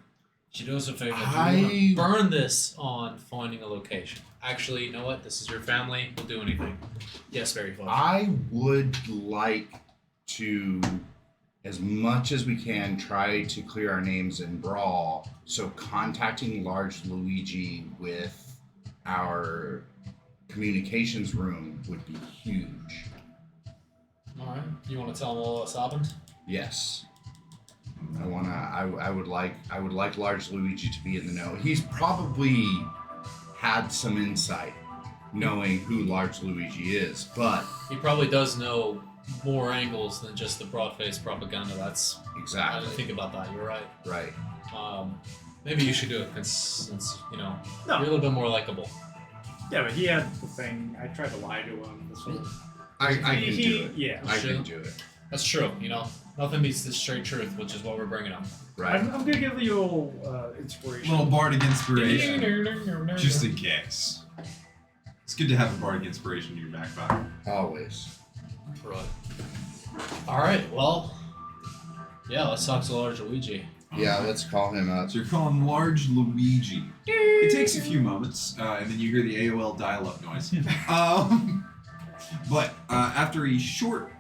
she does us a favor. I- Burn this on finding a location. Actually, you know what? This is your family. We'll do anything. Yes, very fun. I would like to, as much as we can, try to clear our names in Brawl. So contacting Large Luigi with our communications room would be huge. All right. You want to tell them all what's happened? Yes. I would like Large Luigi to be in the know. He's probably had some insight knowing who Large Luigi is, but He probably does know more angles than just the broad-faced propaganda. That's I exactly didn't think about that. You're right. right. Maybe you should do it since you know No. you're a little bit more likable. Yeah, but he had the thing. I tried to lie to him. This whole. I can He- do it. Yeah. I Sure. can do it. That's true. You know, nothing beats the straight truth, which is what we're bringing up. Right. I'm gonna give you a little inspiration. Little bardic inspiration, just in case. It's good to have a bardic inspiration in your back pocket. Always. Right. All right. Well, yeah. Let's talk to Large Luigi. Yeah, let's call him up. So you're calling Large Luigi. It takes a few moments, and then you hear the AOL dial-up noise. But after a short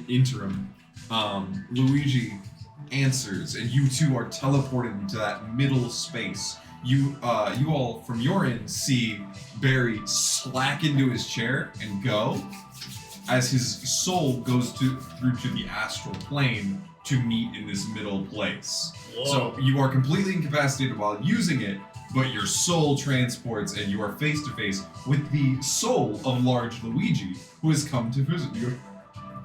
interim, Luigi answers, and you two are teleported into that middle space. You all from your end see Barry slack into his chair and go as his soul goes through to the astral plane to meet in this middle place. Whoa. So you are completely incapacitated while using it, but your soul transports and you are face to face with the soul of large Luigi, who has come to visit you.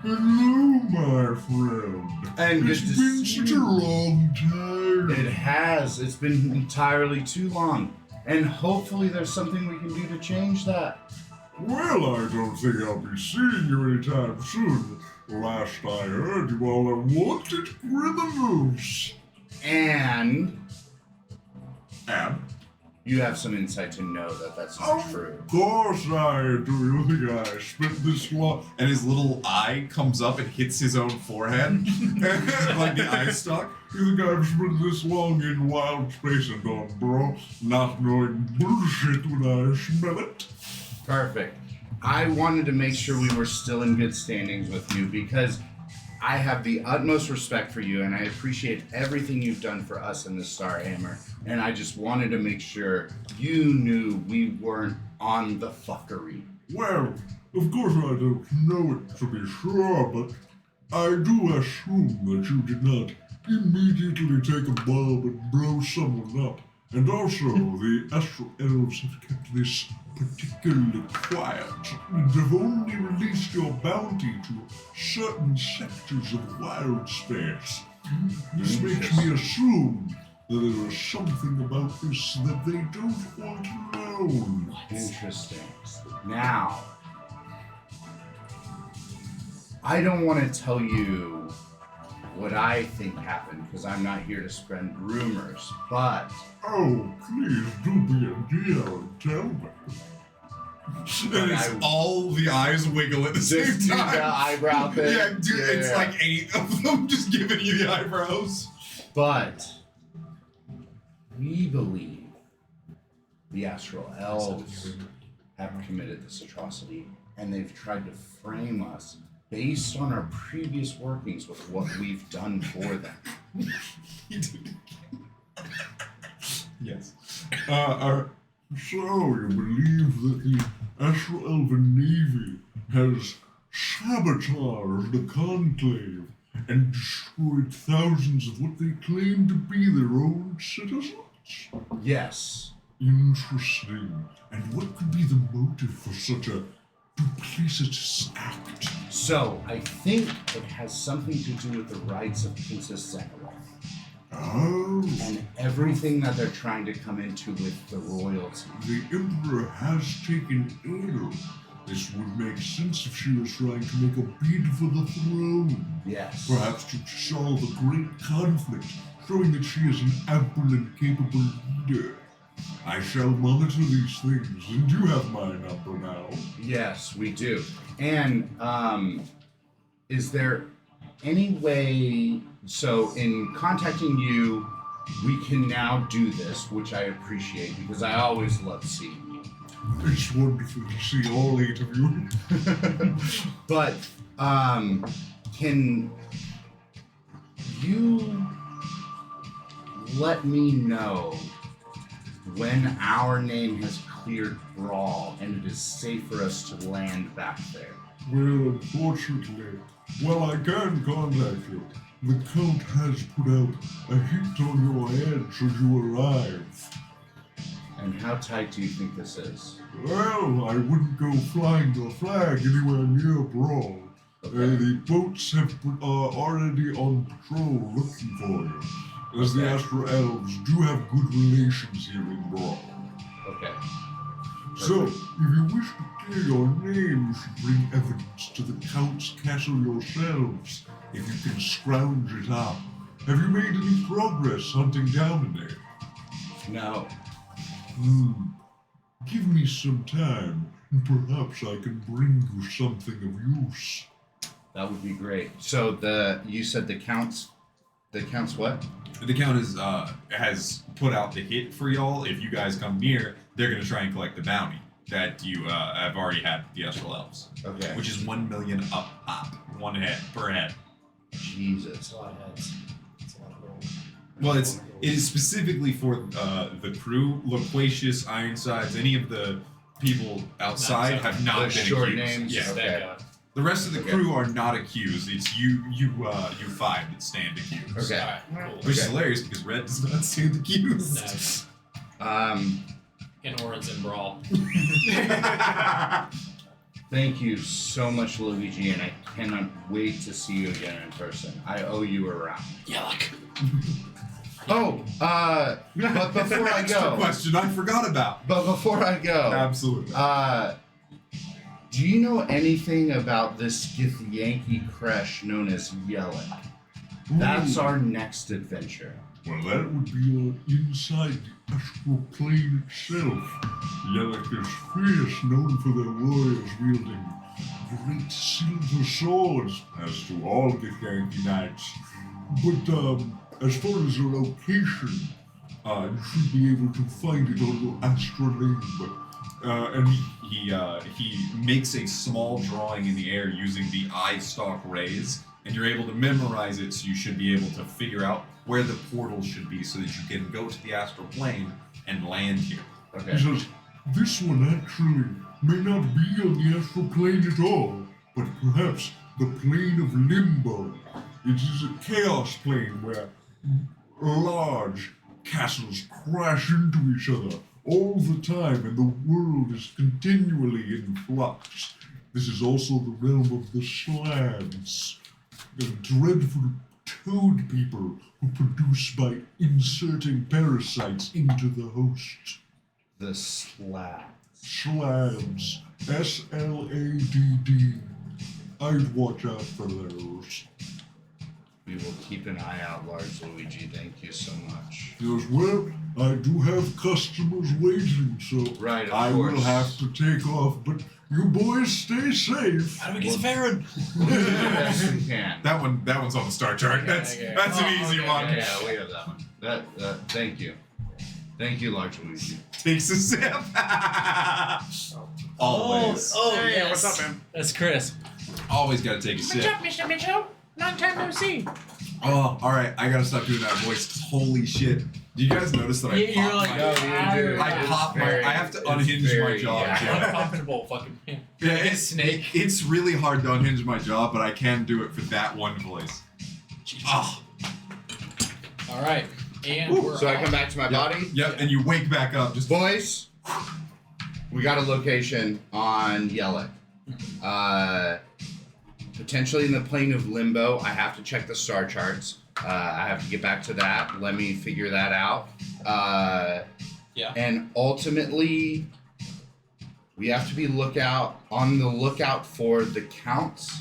Hello, my friend. And good It's to been see such a you. long time. It has. It's been entirely too long. And hopefully there's something we can do to change that. Well, I don't think I'll be seeing you anytime soon. Last I heard, you all are wanted criminals. And And you have some insight to know that that's not true. Of course I do. You think I spent this long? and his little eye comes up and hits his own forehead, like the eye stalk. You think I've spent this long in wild space and all, bro? Not knowing bullshit when I smell it? Perfect. I wanted to make sure we were still in good standings with you because I have the utmost respect for you and I appreciate everything you've done for us in the Star Hammer. And I just wanted to make sure you knew we weren't on the fuckery. Well, of course I don't know it to be sure, but I do assume that you did not immediately take a bomb and blow someone up. And also, the Astral Elves have kept this particularly quiet and have only released your bounty to certain sectors of wild space. This makes me assume that there is something about this that they don't want known. Interesting. Now, I don't want to tell you what I think happened because I'm not here to spread rumors, but Oh, please do be a dear and tell me. And it's all the eyes wiggle at the same just do the time. eyebrow thing. Yeah, dude, it's like 8 of them just giving you the eyebrows. But we believe the Astral Elves have committed this atrocity, and they've tried to frame us based on our previous workings with what we've done for them. Yes. So you believe that the Astral Elven Navy has sabotaged the Conclave and destroyed thousands of what they claim to be their own citizens? Yes. Interesting. And what could be the motive for such a duplicitous act? So I think it has something to do with the rights of Princess Xenoth Oh, and everything that they're trying to come into with the royalty. the Emperor has taken Edo. This would make sense if she was trying to make a bid for the throne. Yes. Perhaps to solve a great conflict, showing that she is an ample and capable leader. I shall monitor these things, and you have my number now. Yes, we do. And is there any way, so in contacting you, we can now do this, which I appreciate because I always love seeing you. It's wonderful to see all 8 of you. But can you let me know when our name has cleared Brawl and it is safe for us to land back there? Well, unfortunately, while I can contact you, the Count has put out a hit on your head should you arrive. And how tight do you think this is? Well, I wouldn't go flying the flag anywhere near Brawl. The boats have are already on patrol looking for you, as the Okay. Astral Elves do have good relations here in Brawl. Okay. So, if you wish to clear your name, you should bring evidence to the Count's castle yourselves, if you can scrounge it up. Have you made any progress hunting down the name? No. Give me some time, and perhaps I can bring you something of use. That would be great. So you said the Count's what? The Count has put out the hit for y'all. If you guys come near, they're gonna try and collect the bounty that you have already had with the Astral Elves, Okay. which is 1 million up top, one head per head. Jesus. It's a lot of heads. It's a lot of gold. Well, it is specifically for the crew. Loquacious, Ironsides, any of the people outside No, have not the been short accused. names? Yeah. Okay. Thank God. The rest of the Okay. crew are not accused. It's you five that stand accused. Okay. Alright, cool. Which is Okay. hilarious because Red does not stand accused. Nice. Mm. And Orin's in Brawl. Thank you so much, Luigi, and I cannot wait to see you again in person. I owe you a round. Yuck. Oh, but before I Extra go, question I forgot about. Absolutely. Do you know anything about this Githyanki creche known as Yellick? That's our next adventure. Well, that would be inside the astral plane itself. Yellick is fierce, known for their warriors wielding great silver swords, as do all the Yankee knights. But as far as the location, you should be able to find it on your astrolabe. And he makes a small drawing in the air using the eye stalk rays, and you're able to memorize it, so you should be able to figure out where the portal should be so that you can go to the astral plane and land here. Okay. He says, this one actually may not be on the astral plane at all, but perhaps the plane of limbo. It is a chaos plane where large castles crash into each other all the time, and the world is continually in flux. This is also the realm of the slams, the dreadful toad people who produce by inserting parasites into the host. The slab. Slams. SLADD. I'd watch out for those. We will keep an eye out, Large Luigi. Thank you so much. As well, I do have customers waiting, so Right, of I course. will have to take off, but you boys stay safe. How do we get to Farron? We'll do the best we can. That one's on the star chart. That's okay. an Oh, easy okay, one. Yeah, we have that one. Thank you. Thank you, Large Luigi. Takes a sip. Always. Oh, Hey, yes. what's up, man? That's Chris. Always gotta take a sip. Mr. Mitchell? Long time no see. Oh, alright, I gotta stop doing that voice. Holy shit. Do you guys notice that I You're pop like, my... no, I pop my... I have to unhinge my jaw. Yeah. Uncomfortable fucking man. Yeah, Like a it's, snake. it's really hard to unhinge my jaw, but I can do it for that one voice. Oh, Alright. And Ooh, we're So I off. come back to my body. yep, and you wake back up just... Boys, we got a location on Yellick. Potentially in the plane of limbo. I have to check the star charts. I have to get back to that. Let me figure that out. Yeah. And ultimately, we have to be on the lookout for the counts.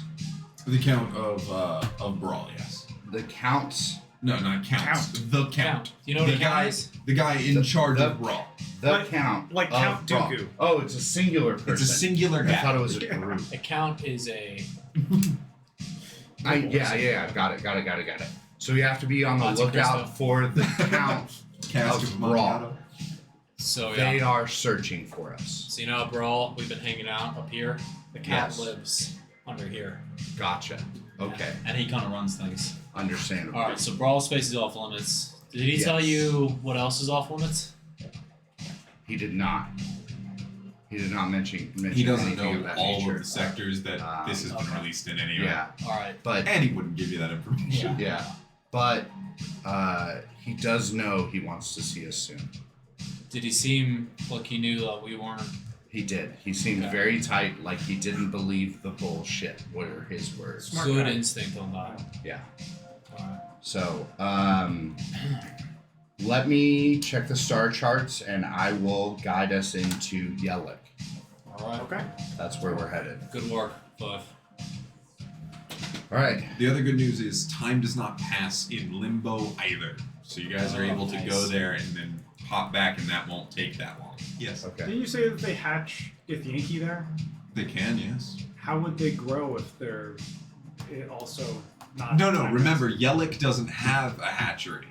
The count of Brawl, yes. The counts. No, not counts. The count. Do you know what the a guy, count is? the guy in charge the- of Brawl. The Like- count. like of Count Brawl. Dooku. Oh, it's a singular person. It's a singular I guy. thought it was a group. A count is a. Yeah, got it. So you have to be on the Monte lookout Cristo. for the count. Cast of of Brawl. Montiato. So yeah. They are searching for us. So you know, Brawl, we've been hanging out up here. The cat Yes. lives under here. Gotcha. Okay, And he kind of runs things. understandable. Alright, so Brawl Space is off limits. Did he tell Yes. you what else is off limits? He did not. He did not mention He doesn't anything know of that all nature. of the sectors that this has been okay. released in anyway. Yeah, Alright. but And he wouldn't give you that information. yeah, but he does know he wants to see us soon. Did he seem like he knew that we weren't? He did. He seemed Okay. very tight, like he didn't believe the bullshit. Were his words. Smart Good guy. instinct on that. Yeah. Alright. So, let me check the star charts, and I will guide us into Yellick. Alright. Okay. That's where we're headed. Good work, Cliff. All right. The other good news is time does not pass in limbo either. So you guys are Oh, able to nice. go there and then pop back, and that won't take that long. Yes. Okay. Didn't you say that they hatch Githyanki there? They can, yes. How would they grow if they're also not? No, time remember, Yellick doesn't have a hatchery.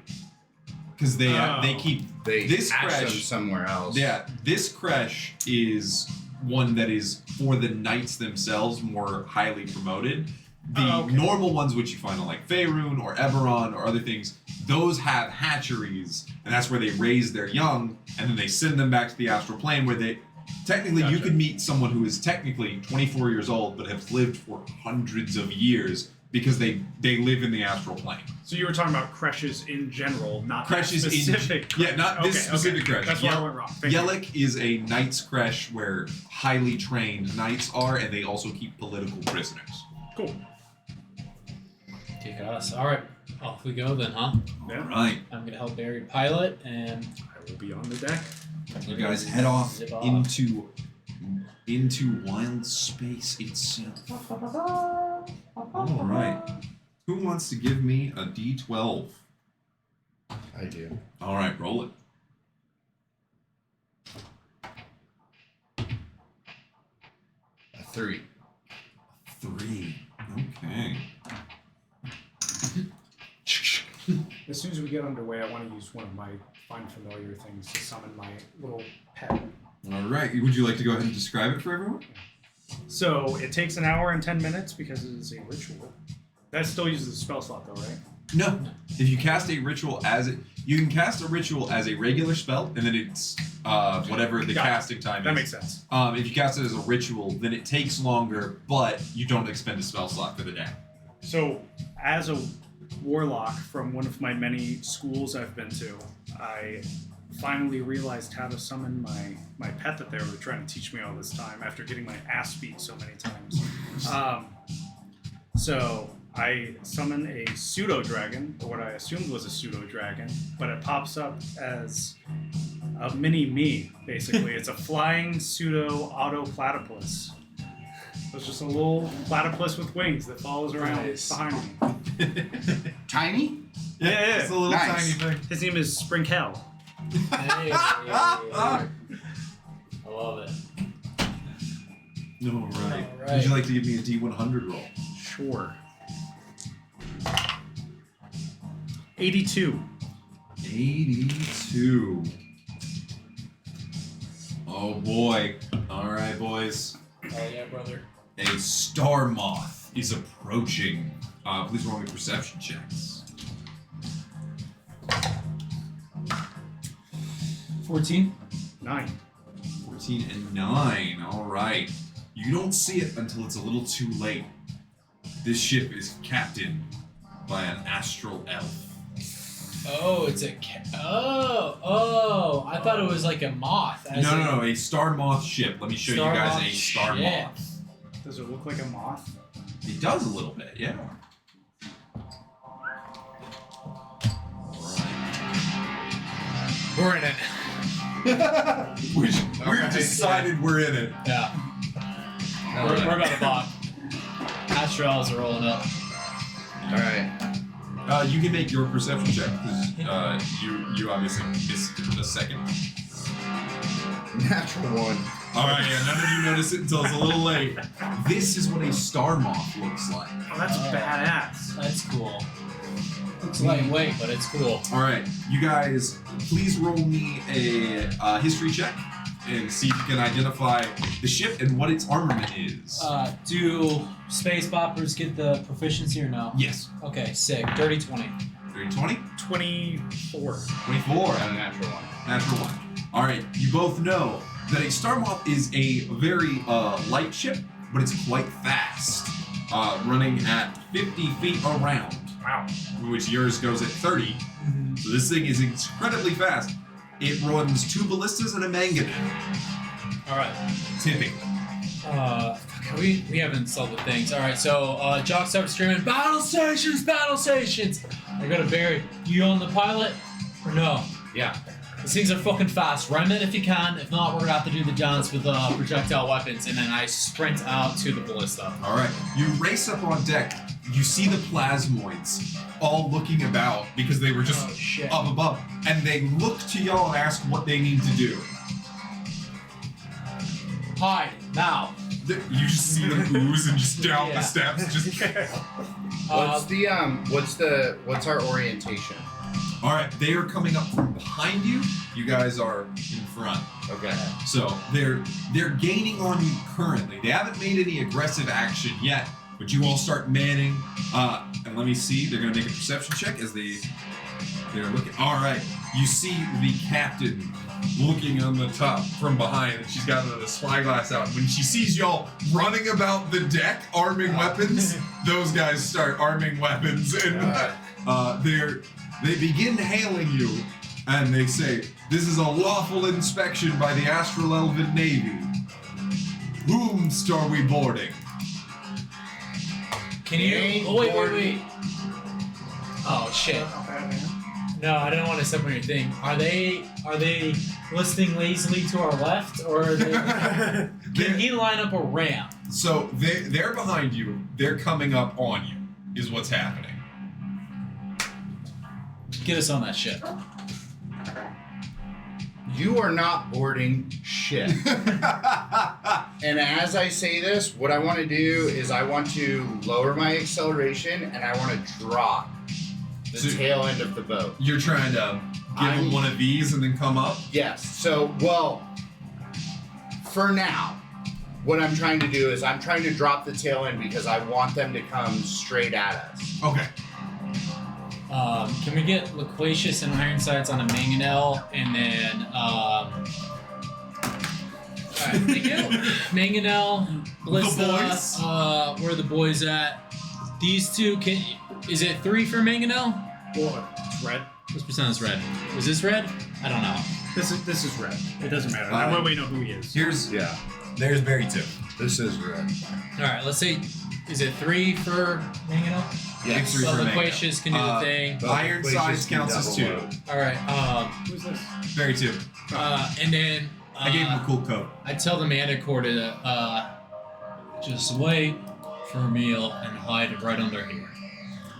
Because they Oh. keep... They This hatch them crash- somewhere else. Yeah, this creche is one that is for the knights themselves more highly promoted. The normal ones, which you find on like Faerun or Eberron or other things, those have hatcheries, and that's where they raise their young, and then they send them back to the astral plane, where they technically you could meet someone who is technically 24 years old but have lived for hundreds of years because they live in the astral plane. So you were talking about creches in general, not Creches that specific. yeah, not this specific creche. That's where I went wrong. Thank you. Yellick is a knight's creche where highly trained knights are, and they also keep political prisoners. Cool. Kick us. All right, off we go then, huh? Yeah. Right. I'm gonna help Barry pilot, and I will be on the deck. You guys head off Zip off. into wild space itself. All right. Who wants to give me a D12? I do. All right, roll it. A 3. 3. Okay. As soon as we get underway, I want to use one of my find familiar things to summon my little pet. All right. Would you like to go ahead and describe it for everyone? So it takes an hour and 10 minutes because it is a ritual. That still uses the spell slot though, right? No. If you cast a ritual you can cast a ritual as a regular spell, and then it's whatever the Got it. casting time That is. makes sense. If you cast it as a ritual, then it takes longer, but you don't expend a spell slot for the day. So as a warlock from one of my many schools I've been to, I finally realized how to summon my pet that they were trying to teach me all this time after getting my ass beat so many times. So I summon a pseudo dragon, or what I assumed was a pseudo dragon, but it pops up as a mini me, basically. It's a flying pseudo auto platypus. So it's just a little platypus with wings that follows around Nice. behind me. Tiny? Yeah. It's a little Nice. tiny thing. His name is Sprinkle. hey, I love it. All right. All right. Would you like to give me a D100 roll? Sure. 82. 82. Oh boy. All right, boys. Oh yeah, brother. A star moth is approaching. Please roll me perception checks. 14. 9. 14 and 9. All right. You don't see it until it's a little too late. This ship is captained by an astral elf. Oh, it's a I thought it was like a moth. No, a star moth ship. Let me show you Star guys moth a star ship. moth. Does it look like a moth? It does a little bit, yeah. We're in it. We've Alright. decided we're in it. Yeah. We're about to bop. Astrals are rolling up. Alright. You can make your perception check because you obviously missed the second. Natural 1. Alright, yeah, none of you notice it until it's a little late. This is what a star moth looks like. Oh, that's badass. That's cool. It's lightweight, but it's cool. Alright, you guys, please roll me a history check and see if you can identify the ship and what its armament is. Do space boppers get the proficiency or no? Yes. Okay, sick. Dirty 20. 20? 24. 24. Got a natural 1. Natural 1. Alright, you both know that a Star Moth is a very light ship, but it's quite fast. Running at 50 feet around, Wow. which yours goes at 30. So this thing is incredibly fast. It runs 2 ballistas and a manganite, Alright. typically. We haven't sold the things. Alright, so Jock starts screaming, battle stations, battle stations! I go to Barry. You on the pilot? Or no? Yeah. These things are fucking fast. Ram it if you can. If not, we're gonna have to do the dance with projectile weapons. And then I sprint out to the ballista. Alright, you race up on deck. You see the plasmoids all looking about because they were just Oh, shit. up above. And they look to y'all and ask what they need to do. Hide now. You just see them ooze and just down Yeah. the steps. Just What's our orientation? all right. They are coming up from behind you. You guys are in front. Okay. So they're gaining on you currently. They haven't made any aggressive action yet, But you all start manning. And let me see. They're gonna make a perception check as they're looking. All right. You see the captain looking on the top from behind, and she's got the spyglass out. When she sees y'all running about the deck, arming weapons, those guys start arming weapons, and they begin hailing you, and they say, "This is a lawful inspection by the Astral Elven Navy. Whomst are we boarding?" Can you? Oh, wait. Oh shit. No, I didn't want to step on your thing. Are they listening lazily to our left, or are they? Can he line up a ramp? So they're behind you. They're coming up on you. Is what's happening. Get us on that ship. You are not boarding shit. And as I say this, what I want to do is I want to lower my acceleration and I want to drop the tail end of the boat. You're trying to give them one of these and then come up? Yes. So, well, for now, what I'm trying to do is I'm trying to drop the tail end because I want them to come straight at us. Okay. Can we get Loquacious and Ironsides on a Mangonel, and then alright, thank you. Mangonel, Blissa, where are the boys at? These two, is it 3 for Mangonel? Well, it's red. What's percent is red? Was this red? I don't know. This is red. It doesn't matter. That way we know who he is. There's Barry too. This is red. Alright, let's say, is it 3 for Mangonel? Yeah, So Loquacious can do the thing. Ironsides counts as 2. Alright, Who's this? Barry 2. and then I gave him a cool coat. I tell the Manticore to just wait for a meal and hide right under here.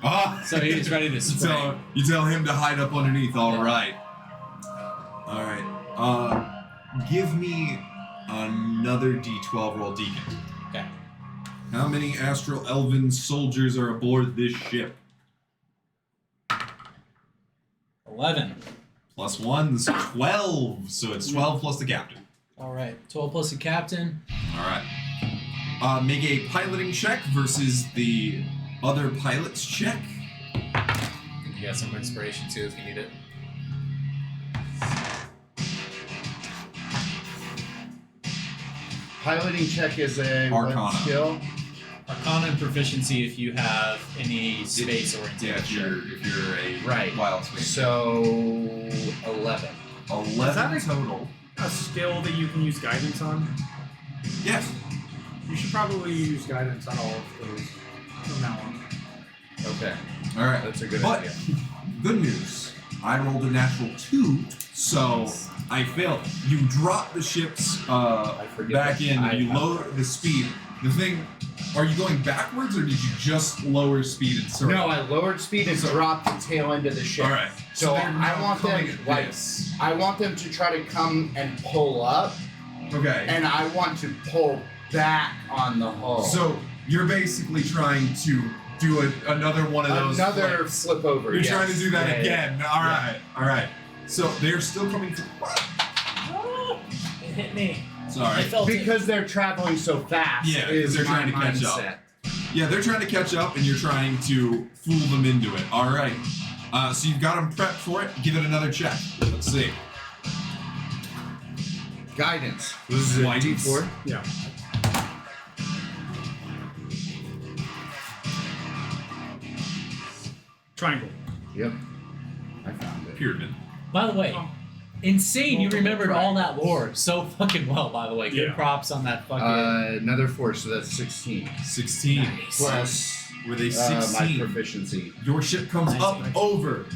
Ah! So he's ready to You spray. tell him to hide up underneath. All right. Give me another D12 roll, Deacon. Okay. How many Astral Elven soldiers are aboard this ship? 11. Plus 1 is 12. So it's 12 plus the captain. All right. 12 plus the captain. All right. Make a piloting check versus the other pilot's check. You got some inspiration too if you need it. Piloting check is a Arcana. what skill? Arcana and proficiency if you have any space orientation. Yeah, if you're a Right. wild space. So 11. 11 total. A skill that you can use guidance on? Yes. You should probably use guidance on all of those from now on. Okay. All right. That's a good But idea. good news. I rolled a natural 2, so I failed. You drop the ship's forget back that. in. I- You lower the speed. The thing. Are you going backwards, or did you just lower speed and circle? No, I lowered speed and dropped the tail end of the ship. All right. So they're I now want coming them at like this. I want them to try to come and pull up, Okay. and I want to pull back on the hull. So you're basically trying to do another one of those. Another flips. flip over. You're yes. trying to do that Yeah, yeah. again. All right. All right. So they're still coming through. It hit me. Sorry. I felt it. Because they're traveling so fast. Yeah, 'cause is they're my trying to catch up. mindset. Yeah, they're trying to catch up, and you're trying to fool them into it. All right. So you've got them prepped for it. Give it another check. Let's see. Guidance. This is Guidance. D4. Yeah. Triangle. Yep. I found it. Pyramid. By the way, insane you Multiple remembered all that lore so fucking well, by the way. Good Yeah. props on that fucking... Another 4, so that's 16. 16. Nice. Plus Were they my 16? proficiency. Your ship comes Nice, up nice. over,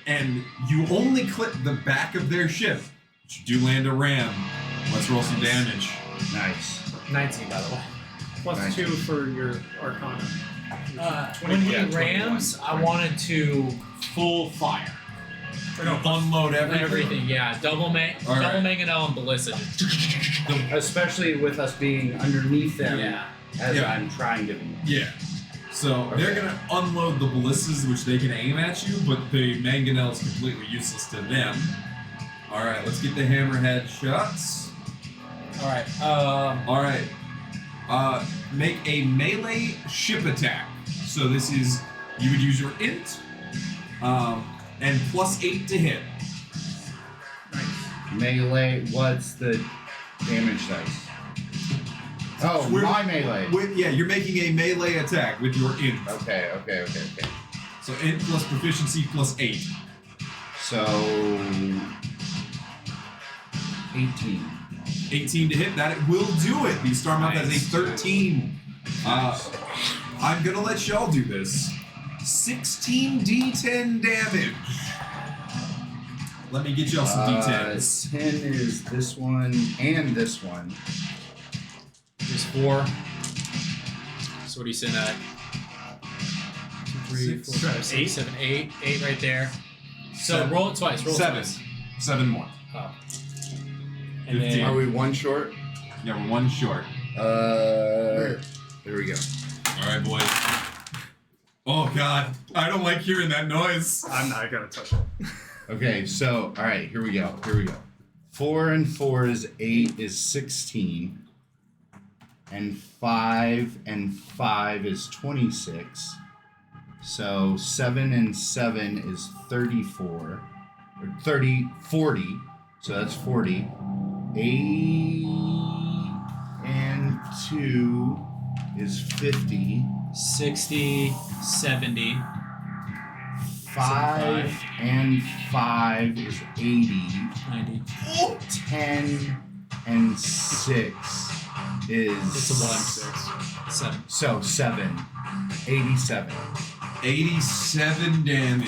and you only clip the back of their ship. But you do land a ram. Let's roll some damage. Nice. 19, by the way. Plus Nice. 2 for your Arcana. When he 21, rams, I right. wanted to full fire. Unload Everything, yeah. Double All right. Mangonel and Ballista. Especially with us being underneath them Yeah. as Yeah. I'm trying to be. Yeah. So they're Okay. gonna unload the ballistas, which they can aim at you, but the mangonel is completely useless to them. All right, let's get the hammerhead shots. Alright, All right. Make a melee ship attack. So this is, you would use your int, and +8 to hit. Melee, what's the damage dice? Oh, We're- my melee. You're making a melee attack with your int. Okay. So int plus proficiency +8. So 18. 18 to hit, that will do it. The Starmouth has a 13. I'm gonna let y'all do this. 16d10 damage. Let me get y'all some d10s. 10 is this one and this one. There's 4. So what are you sitting at? 2, 3, 4, 5, 6, 7, 8. 8 right there. So Seven. roll it twice. Roll it 7. twice. 7 more. Oh. And 15. Are then we one short? Yeah, we're 1 short. There we go. Alright, boys. Oh god, I don't like hearing that noise. I'm not gonna touch it. Okay, so all right, here we go. 4 and 4 is 8 is 16, and 5 and 5 is 26. So 7 and 7 is 34, or 40. So that's 40. 8 and 2 is 50. 60, 70. 5 and 5 is 80. 90. 10 and 6 is... It's a 1. 7. So 7. 87. 87 damage.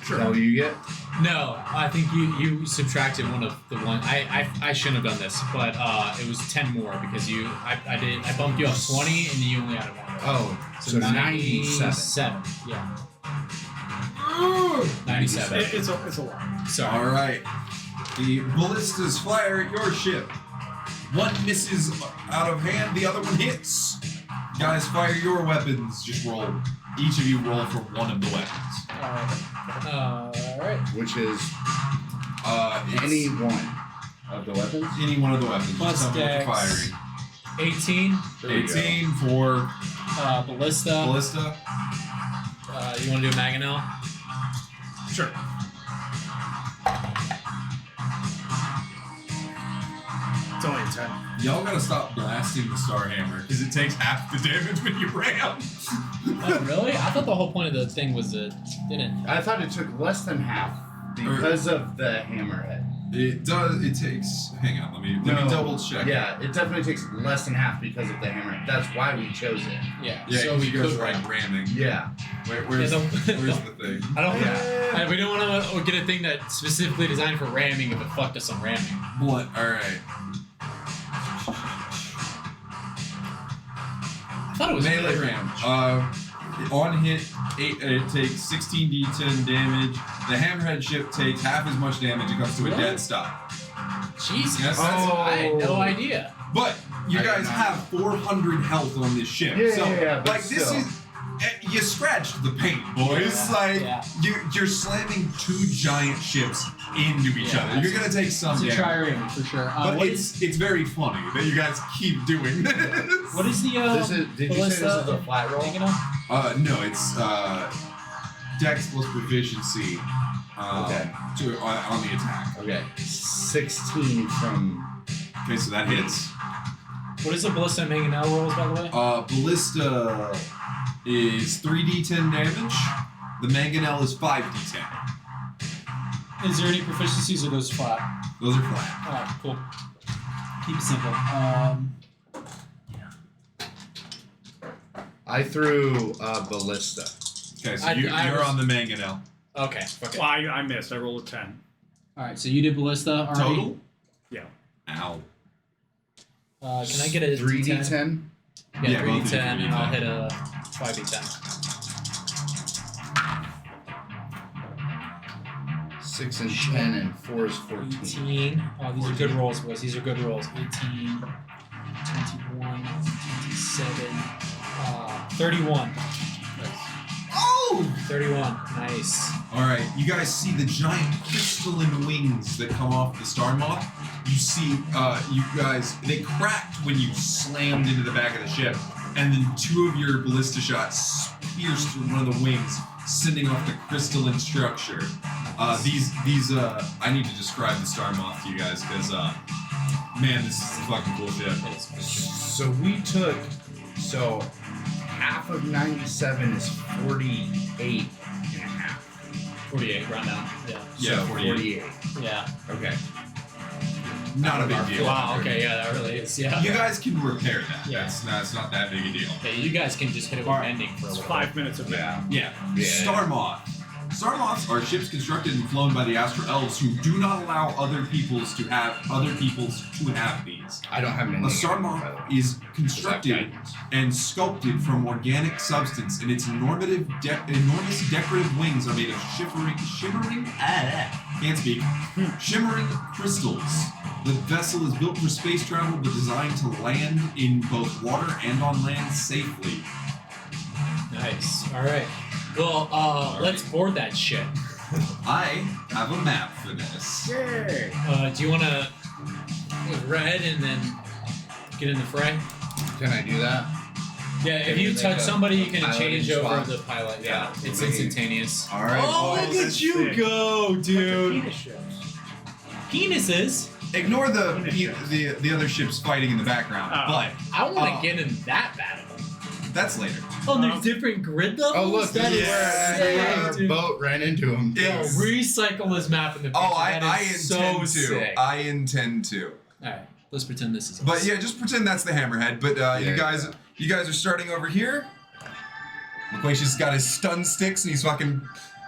Is that what you get? No, I think you subtracted one of the one. I shouldn't have done this, but it was 10 more because I bumped you up 20 and you only added 1. Oh, so 97. 97. Yeah. 97. It's a lot. Sorry. Alright. The ballistas fire at your ship. One misses out of hand, the other one hits. Guys, fire your weapons. Just roll. Each of you roll for one of the weapons. Alright. Which is It's any one of the weapons? any one of the weapons. Plus Just tell me what you're dex. firing. 18. There we go. 18 for Ballista. ballista. You want to do a Mangonel? Sure. It's only a 10. Y'all gotta stop blasting the Star Hammer because it takes half the damage when you ram. Oh, really? I thought the whole point of the thing was it didn't. I thought it took less than half because of the hammerhead. It does. It takes. Hang on. Let me double check. Yeah, it definitely takes less than half because of the hammerhead. That's why we chose it. Yeah. Yeah. So So we you guys could are like ramming. Yeah. Where's Yeah, where's the thing? I don't. Yeah. We don't want to get a thing that's specifically designed for ramming if it fucked us on ramming. What? All right. I thought it was Melee ram. On hit, it takes 16d10 damage. The hammerhead ship takes half as much damage. It comes to a Really? dead stop. Jesus. Yes, I had no Oh. idea. But you I guys don't know. have 400 health on this ship. Yeah, so but like this still. is. You scratched the paint, boys. Yeah, like yeah. you're slamming 2 giant ships into each Yeah, other. You're gonna take some It's a damage. trireme for sure. But What it's very funny that you guys keep doing this. what is the This is, did you say this is ballista? a flat roll? Mangonel? No, it's Dex plus proficiency. Okay. On the attack. Okay. 16 from... Okay, so that hits. What is the ballista and Mangonel rolls, by the way? Ballista is 3d10 damage. The Mangonel is 5d10. Is there any proficiencies or those flat? Those are flat. Alright, cool. Keep it simple. I threw ballista. Okay, so I you're was- on the Mangonel. Okay. Okay. Well, I missed. I rolled a 10. Alright, so you did ballista already. Total? Yeah. Ow. Can I get a 3d10? Yeah, both 3d10, of you and I'll 3d10. hit a 5d10. 6 and 10 and 4 is 14. 18. Oh, these are good rolls, boys. These are good rolls. 18, 21, 27, 31. Oh! 31. Nice. Alright, you guys see the giant crystalline wings that come off the Star Moth? you see you guys, they cracked when you slammed into the back of the ship, and then 2 of your ballista shots pierced through one of the wings, sending off the crystalline structure. These I need to describe the Star Moth to you guys, because man, this is some fucking cool shit. So we took, so half of 97 is 48 and a half. 48 right now. Yeah. Yeah, So 48. Yeah. Okay. Not a big deal. Wow. Okay. Yeah, that really is. Yeah. You guys can repair that. Yeah. It's not that big a deal. Okay, you guys can just hit it with Alright. mending for a It's little 5 minutes of Yeah. Yeah. Yeah. Star Moth. Star Moths are ships constructed and flown by the Astral Elves who do not allow other peoples to have these. I don't have an A ending. Star by the Moth way. is Does that constructed guidance? and sculpted from organic substance, and its enormous decorative wings are made of shimmering crystals. The vessel is built for space travel, but designed to land in both water and on land safely. Nice. All right. Well, let's board that shit. I have a map for this. Yay! Do you want to with red and then get in the fray? Can I do that? Yeah. If Can you we touch make a somebody, you can piloting change over spot? the pilot. Yeah. It's Okay. instantaneous. All right. Oh, boys. look at That's you sick. go, dude. Penis ships. Penises. Ignore the other ships fighting in the background, Oh. but I want to Oh. get in that battle. that's later. Oh, there's different grid levels. Oh look, that this is is where sick, our dude. boat ran into him. Yo, Yes. recycle this map in the future. Oh, That I is intend so to. sick. I intend to. All right, let's pretend this is. But us. yeah, just pretend that's the hammerhead. But you guys are starting over here. Loquacious got his stun sticks and he's fucking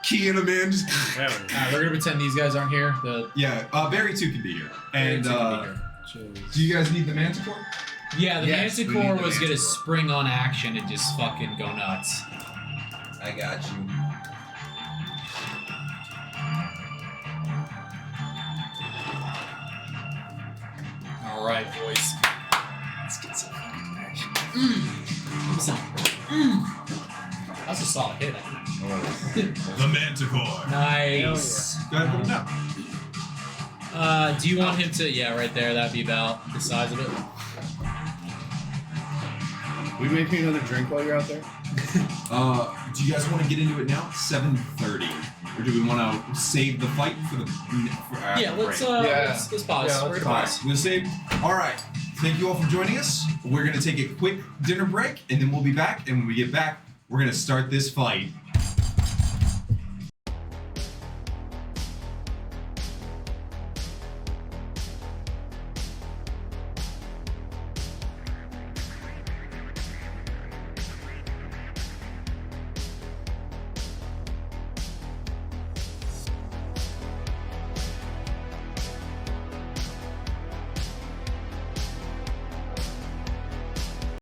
keying them in. Just, Hell All yeah. right, we're gonna pretend these guys aren't here. The yeah, Barry too can be here. And two can be here. do you guys need the manticore? Yeah, the Yes, we need Manticore the was gonna Manticore. spring on action and just fucking go nuts. I got you. All right, boys. Let's get some fucking action. That's a solid hit. I think. The manticore. Nice. Go ahead and put him down. Do you want him to? Yeah, right there. That'd be about the size of it. We make me another drink while you're out there. Do you guys want to get into it now? 7:30, or do we want to save the fight for the? Yeah, let's break? let's pause. Yeah, We're let's gonna Alright, pause. we'll save. All right. Thank you all for joining us. We're gonna take a quick dinner break, and then we'll be back. And when we get back, we're gonna start this fight